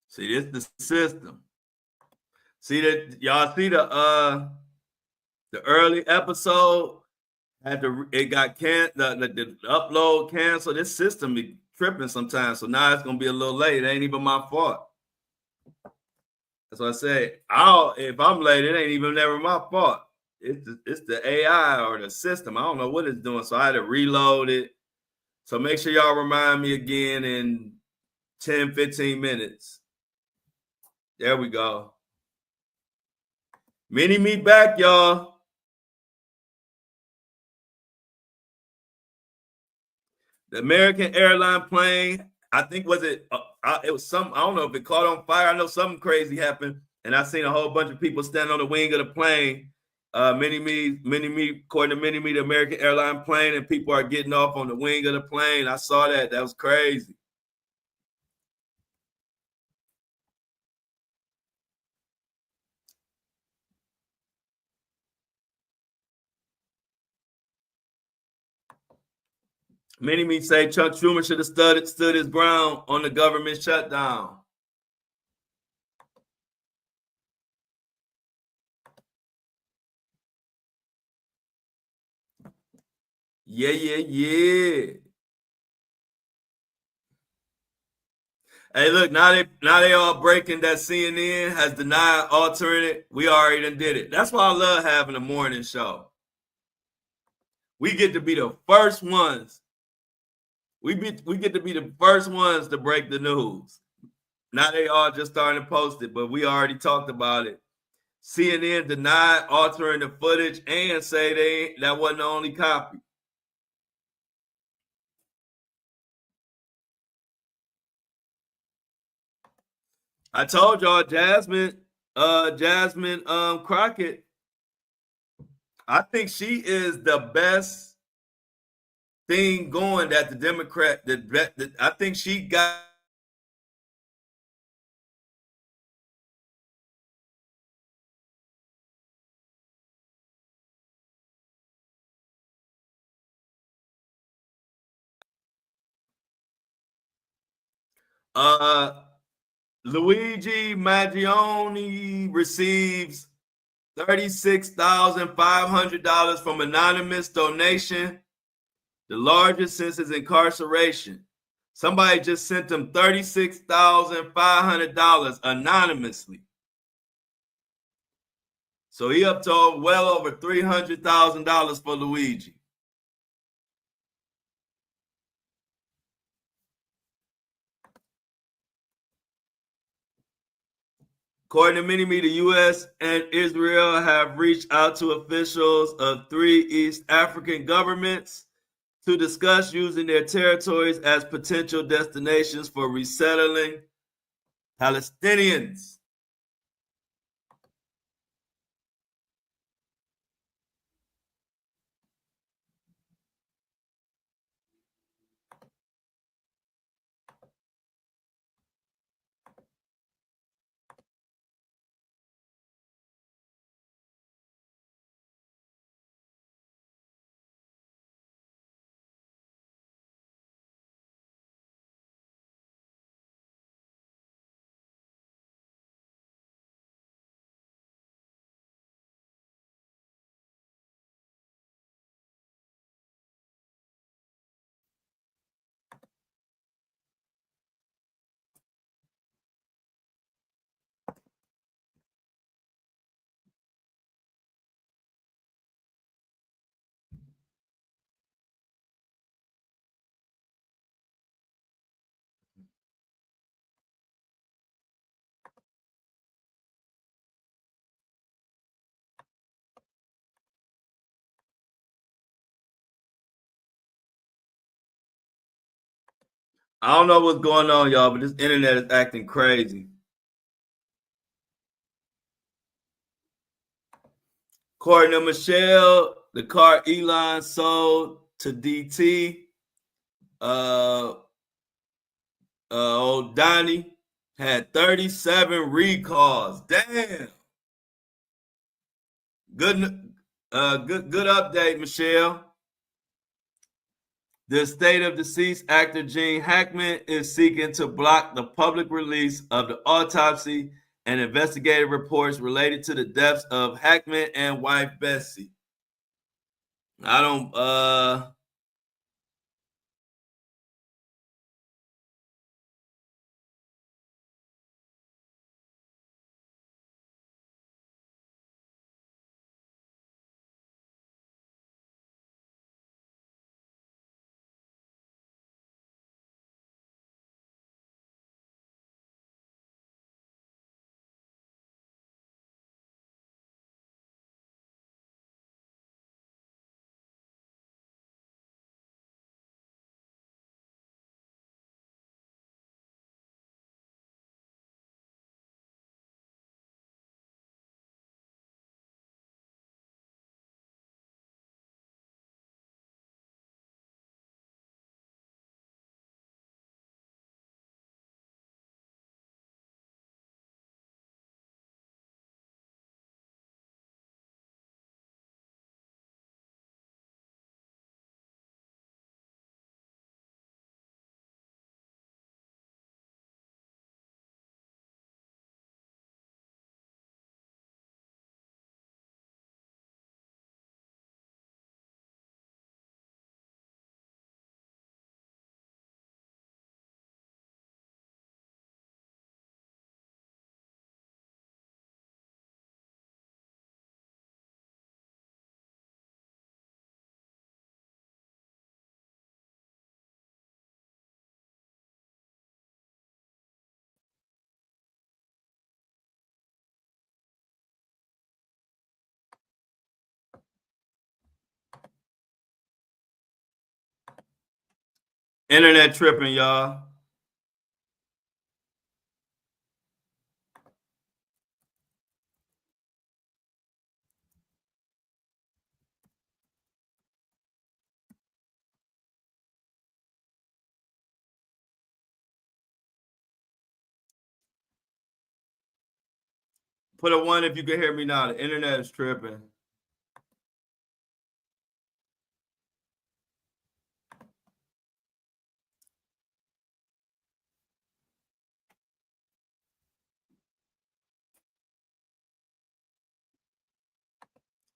See, this the system. See that y'all see the early episode it got the upload canceled. This system be tripping sometimes, so now it's gonna be a little late. It ain't even my fault. That's what I say. If I'm late, it ain't even never my fault. It's the AI or the system. I don't know what it's doing, so I had to reload it. So make sure y'all remind me again in 10, 15 minutes. There we go. Mini Me back, y'all. The American airline plane, I think it was some, I don't know if it caught on fire. I know something crazy happened. And I seen a whole bunch of people standing on the wing of the plane. Mini Me, according to Mini Me, the American airline plane, and people are getting off on the wing of the plane. I saw that. That was crazy. Many me say Chuck Schumer should have stood his ground on the government shutdown. Yeah. Hey, look, now they all breaking that CNN has denied altering it. We already done did it. That's why I love having a morning show. We get to be the first ones. We get to be the first ones to break the news. Now they all just starting to post it, but we already talked about it. CNN denied altering the footage and say that wasn't the only copy. I told y'all Jasmine Crockett, I think she is the best thing going that the Democrat, that I think she got. Uh, Luigi Maggioni receives $36,500 from anonymous donation, the largest since his incarceration. Somebody just sent him $36,500 anonymously. So he up to well over $300,000 for Luigi. According to Mini Me, the U.S. and Israel have reached out to officials of three East African governments to discuss using their territories as potential destinations for resettling Palestinians. I don't know what's going on, y'all, but this internet is acting crazy. According to Michelle, the car Elon sold to DT, uh, old Donnie, had 37 recalls. Damn. Good, good update, Michelle. The estate of deceased actor Gene Hackman is seeking to block the public release of the autopsy and investigative reports related to the deaths of Hackman and wife Bessie. I don't internet tripping, y'all. Put a 1 if you can hear me now. The internet is tripping.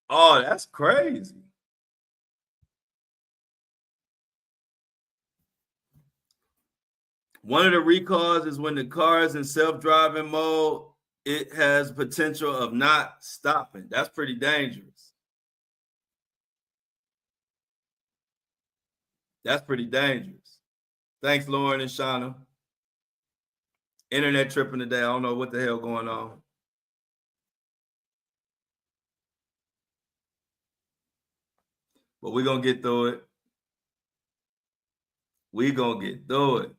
Oh, that's crazy. One of the recalls is when the car is in self-driving mode, it has potential of not stopping. That's pretty dangerous. That's pretty dangerous. Thanks, Lauren and Shauna. Internet tripping today. I don't know what the hell going on. But we're going to get through it. We're going to get through it.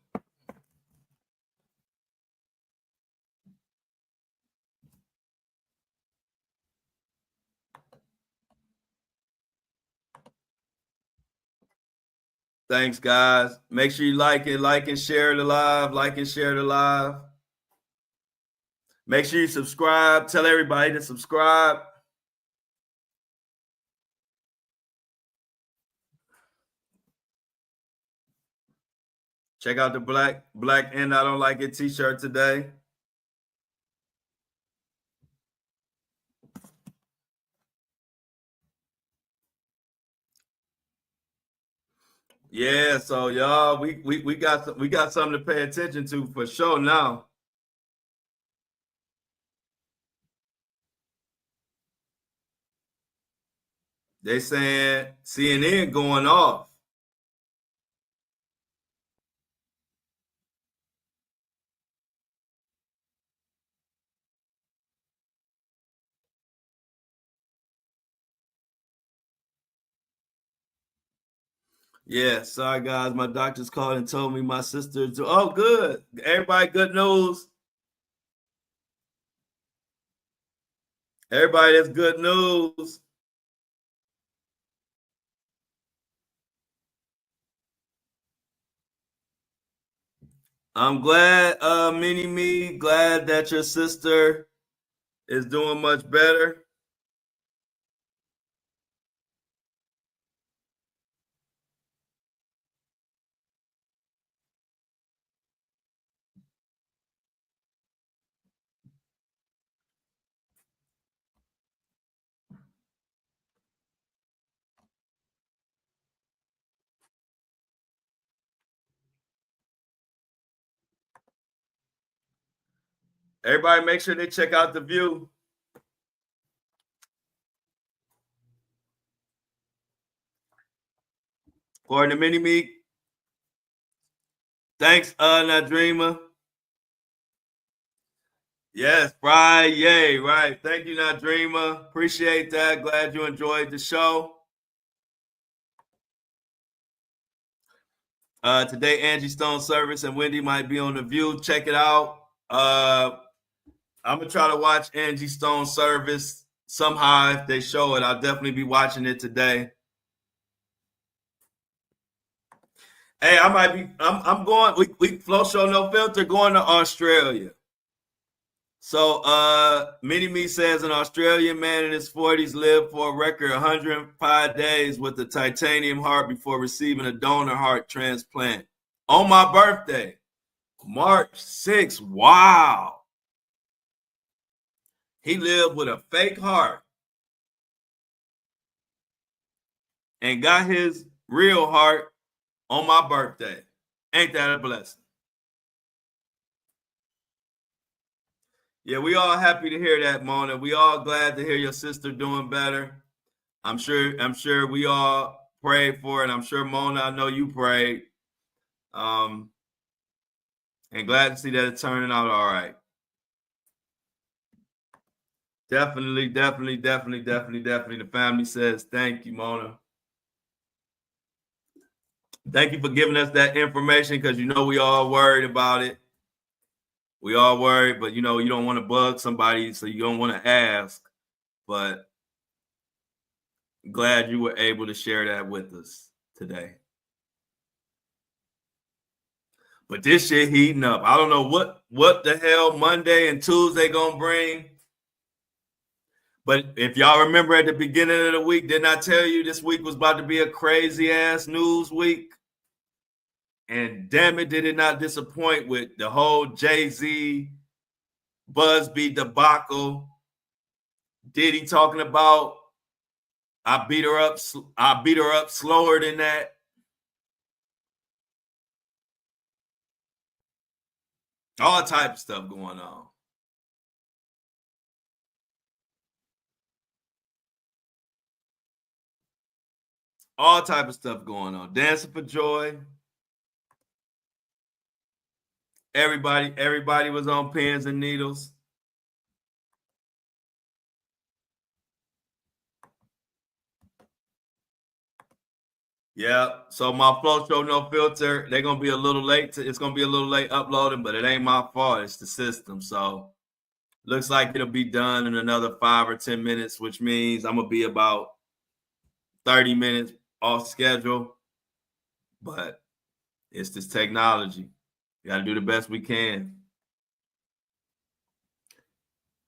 Thanks, guys. Make sure you like and share the live, like and share the live. Make sure you subscribe. Tell everybody to subscribe. Check out the black and I don't like it t-shirt today. Yeah, so y'all, we got something to pay attention to for sure now. They saying CNN going off. Yeah, sorry guys, my doctor's called and told me my sister's. Oh, good. Everybody, good news. Everybody, that's good news. I'm glad, Mini Me, glad that your sister is doing much better. Everybody, make sure they check out The View. For the Mini Me. Thanks, Nadrima. Yes, Friday, right. Thank you, Nadrima. Appreciate that. Glad you enjoyed the show. Today, Angie Stone Service and Wendy might be on The View. Check it out. I'm going to try to watch Angie Stone Service somehow. If they show it, I'll definitely be watching it today. Hey, I'm going, we Flo Show No Filter going to Australia. So Mini Me says an Australian man in his 40s lived for a record 105 days with a titanium heart before receiving a donor heart transplant. On my birthday, March 6th. Wow. He lived with a fake heart and got his real heart on my birthday. Ain't that a blessing? Yeah, we all happy to hear that, Mona. We all glad to hear your sister doing better. I'm sure we all prayed for it. I'm sure, Mona, I know you prayed. And glad to see that it's turning out all right. Definitely. The family says thank you, Mona. Thank you for giving us that information because we all worried about it. We all worried, but you don't want to bug somebody, so you don't want to ask. But glad you were able to share that with us today. But this shit heating up. I don't know what the hell Monday and Tuesday gonna bring. But if y'all remember at the beginning of the week, didn't I tell you this week was about to be a crazy ass news week? And damn it, did it not disappoint with the whole Jay-Z Busby debacle. Diddy talking about I beat her up slower than that. All type of stuff going on. All type of stuff going on. Dancing for Joy. Everybody was on pins and needles. Yeah. So my Flo Show No Filter, they're gonna be a little late. It's gonna be a little late uploading, but it ain't my fault. It's the system. So looks like it'll be done in another 5 or 10 minutes, which means I'm gonna be about 30 minutes off schedule. But it's this technology. We gotta do the best we can.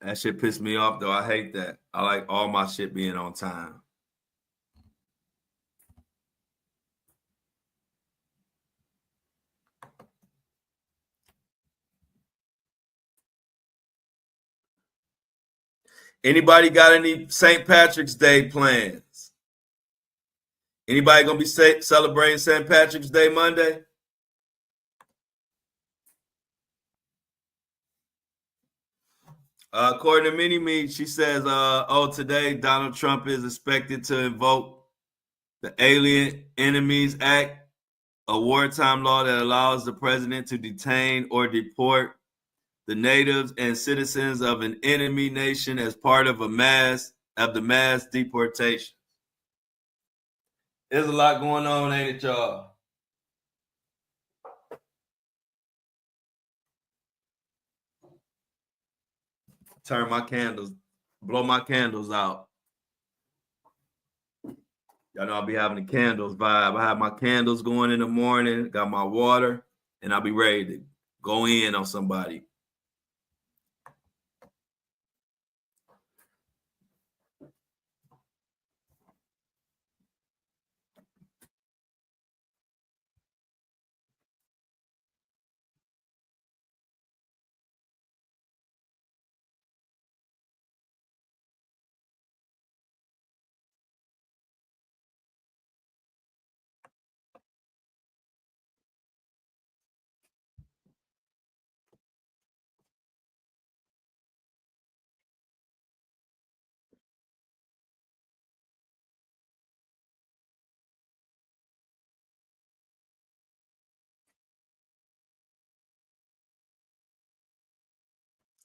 That shit pissed me off though. I hate that. I like all my shit being on time. Anybody got any St. Patrick's Day plans? Anybody gonna be celebrating St. Patrick's Day Monday? According to Mini Me, she says, today Donald Trump is expected to invoke the Alien Enemies Act, a wartime law that allows the president to detain or deport the natives and citizens of an enemy nation as part of the mass deportation. There's a lot going on, ain't it, y'all? Blow my candles out. Y'all know I'll be having the candles vibe. I have my candles going in the morning, got my water, and I'll be ready to go in on somebody.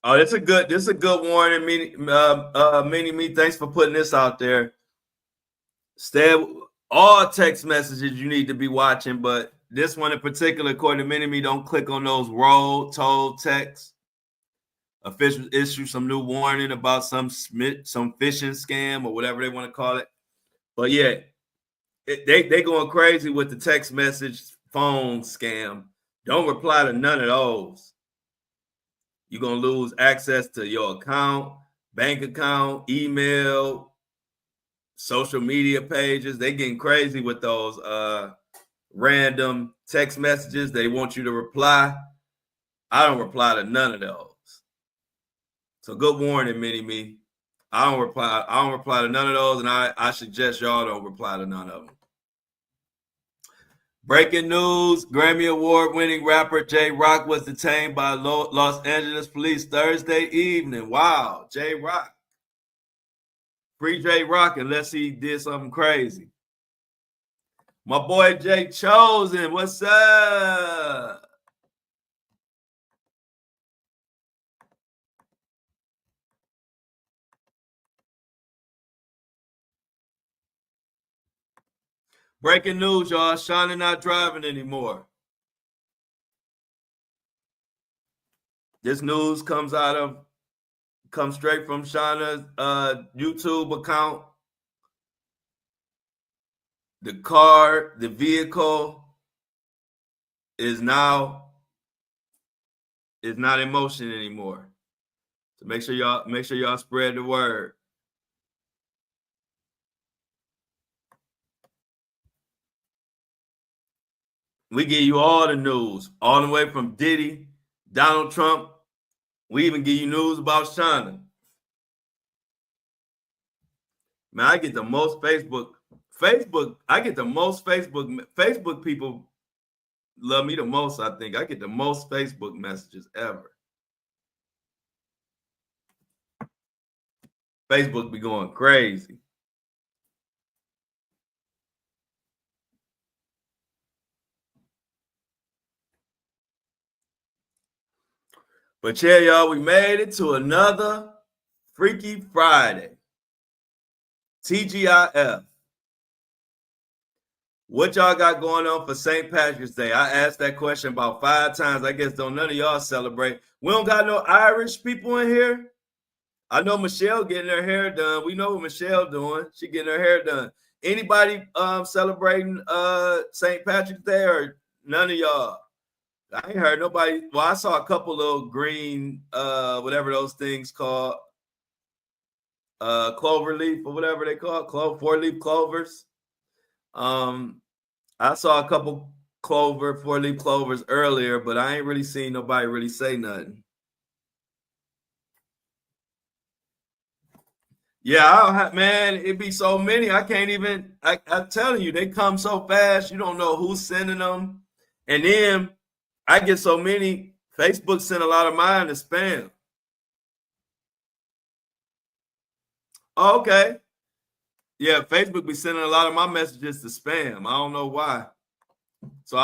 Oh, this is a good warning, Mini Me. Thanks for putting this out there. Stay all text messages you need to be watching, but this one in particular, according to Mini Me, don't click on those roll told texts. Officials issue some new warning about some phishing scam or whatever they want to call it. But yeah, they going crazy with the text message phone scam. Don't reply to none of those. You're going to lose access to your account, bank account, email, social media pages. They getting crazy with those random text messages. They want you to reply. I don't reply to none of those. So good warning, Mini Me. I don't reply to none of those, and I suggest y'all don't reply to none of them. Breaking news, Grammy Award-winning rapper J Rock was detained by Los Angeles police Thursday evening. Wow, J Rock. Free J Rock unless he did something crazy. My boy Jay Chosen, what's up? Breaking news, y'all. Shauna not driving anymore. This news comes straight from Shauna's YouTube account. The vehicle is not in motion anymore. So make sure y'all spread the word. We give you all the news, all the way from Diddy, Donald Trump. We even give you news about China. Man, I get the most Facebook. I get the most Facebook people love me the most, I think. I get the most Facebook messages ever. Facebook be going crazy. But yeah, y'all, we made it to another Freaky Friday. TGIF. What y'all got going on for St. Patrick's Day? I asked that question about 5 times. I guess don't none of y'all celebrate. We don't got no Irish people in here. I know Michelle getting her hair done. We know what Michelle doing. She getting her hair done. Anybody celebrating St. Patrick's Day or none of y'all? I ain't heard nobody. Well, I saw a couple little green, whatever those things called, clover leaf or whatever they call it, 4-leaf clovers. I saw a couple 4-leaf clovers earlier, but I ain't really seen nobody really say nothing. Yeah, man, it'd be so many. I can't even. I'm telling you, they come so fast. You don't know who's sending them, and then I get so many. Facebook sent a lot of mine to spam. Oh, okay. Yeah, Facebook be sending a lot of my messages to spam. I don't know why. So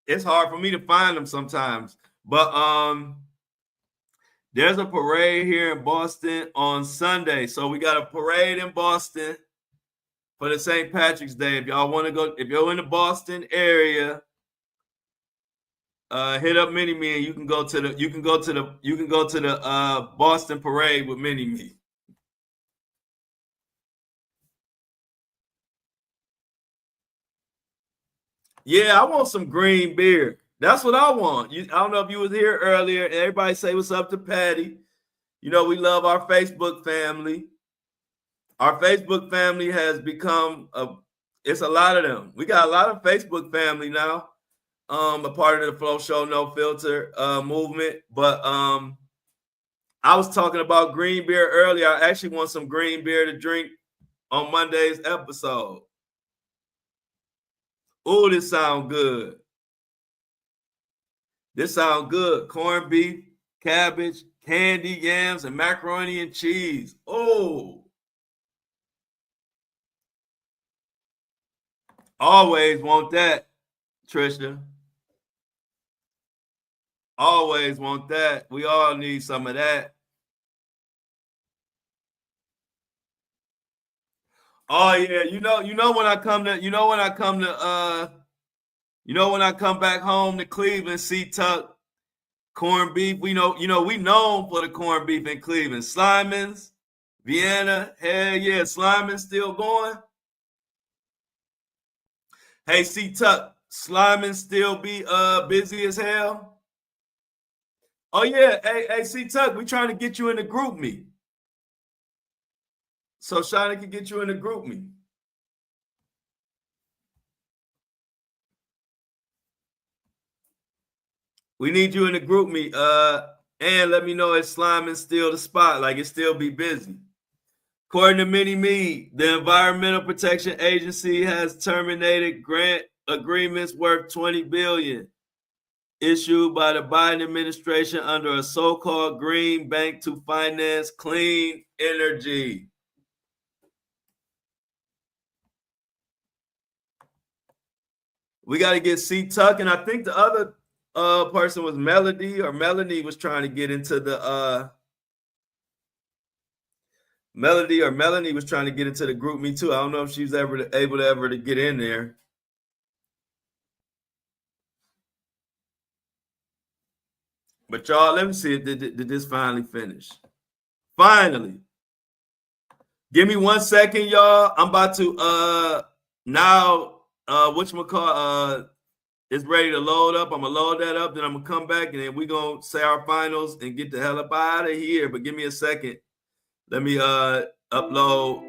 it's hard for me to find them sometimes. But there's a parade here in Boston on Sunday. So we got a parade in Boston for the St. Patrick's Day. If y'all want to go, if you're in the Boston area, hit up Mini Me and you can go to the Boston parade with Mini Me. Yeah, I want some green beer. That's what I want. I don't know if you was here earlier. Everybody say what's up to Patty. You know, we love our Facebook family. Our Facebook family has become it's a lot of them. We got a lot of Facebook family now. A part of the Flo Show No Filter movement. But I was talking about green beer earlier. I actually want some green beer to drink on Monday's episode. Oh, this sounds good. This sounds good. Corned beef, cabbage, candy yams, and macaroni and cheese. Oh, always want that, Trisha. Always want that. We all need some of that. Oh yeah, when I come back home to Cleveland, see Tuck, corned beef. We known for the corned beef in Cleveland. Slimans, Vienna, hell yeah, Slimans still going. Hey, see Tuck, Slimans still be busy as hell. Oh yeah, hey, see Tuck, we trying to get you in the group me. So Shauna can get you in the group me. We need you in the group me. And let me know if Slimans still the spot, like it still be busy. According to Mini Me, the Environmental Protection Agency has terminated grant agreements worth $20 billion issued by the Biden administration under a so-called green bank to finance clean energy. We got to get C Tuck, and I think the other person was Melody, or Melanie was trying to get into the Melanie was trying to get into the group me too. I don't know if she's able to get in there. But y'all, let me see if did this finally finish. Finally. Give me 1 second, y'all. I'm about to now whatchamacallit it's ready to load up. I'm gonna load that up, then I'm gonna come back and then we're gonna say our finals and get the hell up out of here. But give me a second. Let me upload.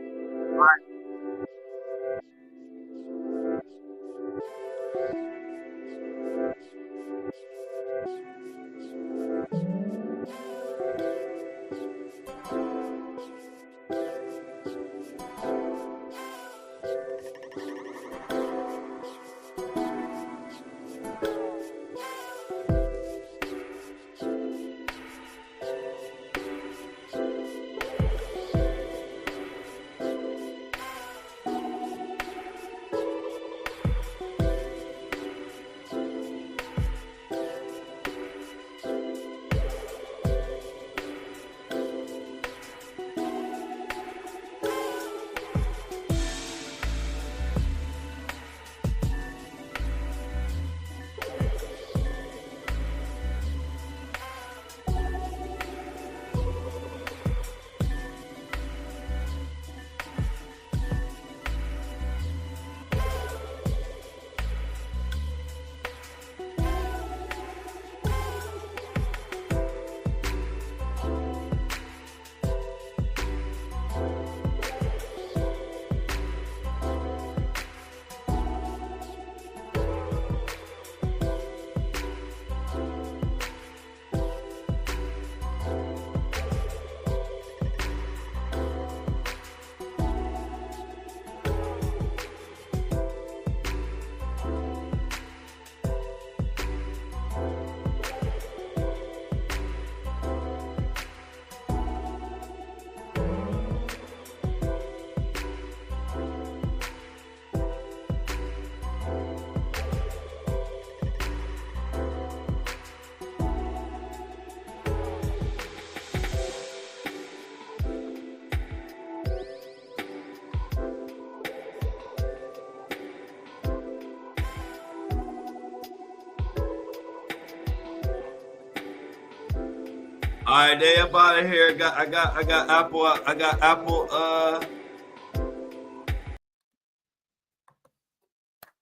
All right, they up out of here. I got Apple.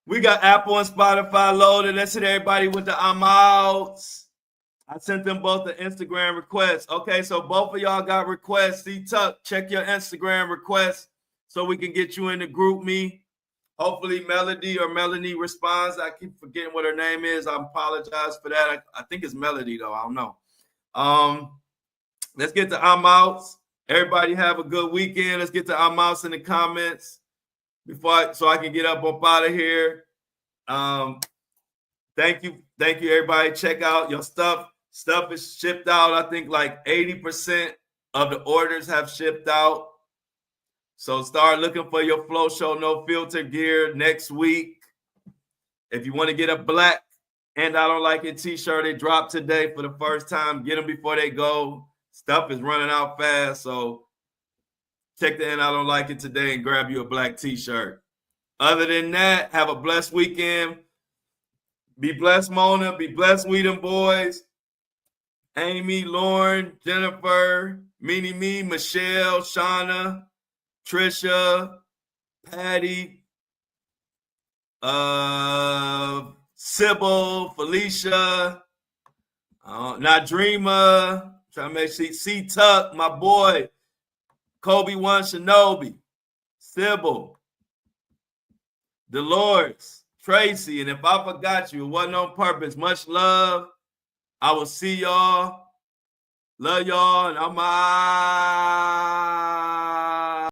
We got Apple and Spotify loaded. Let's hit everybody with the I'm outs. I sent them both the Instagram requests. Okay, so both of y'all got requests. C-Tuck, check your Instagram requests so we can get you in the group me. Hopefully Melody or Melanie responds. I keep forgetting what her name is. I apologize for that. I think it's Melody though. I don't know. Let's get to I'm outs. Everybody have a good weekend. Let's get to I'm outs in the comments so I can get up out of here. Thank you, everybody. Check out your stuff. Stuff is shipped out. I think like 80% of the orders have shipped out. So start looking for your Flo Show No Filter gear next week. If you want to get a black and I don't like it t-shirt, it dropped today for the first time. Get them before they go. Stuff is running out fast. So check the and I don't like it today and grab you a black t-shirt. Other than that, have a blessed weekend. Be blessed, Mona. Be blessed, Weedham Boys. Amy, Lauren, Jennifer, Meanie Me, Michelle, Shauna, Trisha, Patty, Sybil, Felicia, Nadrima, trying to make C-Tuck, my boy, Kobe One Shinobi, Sybil, Dolores, Tracy, and if I forgot you, it wasn't on purpose. Much love. I will see y'all. Love y'all, and I'm out.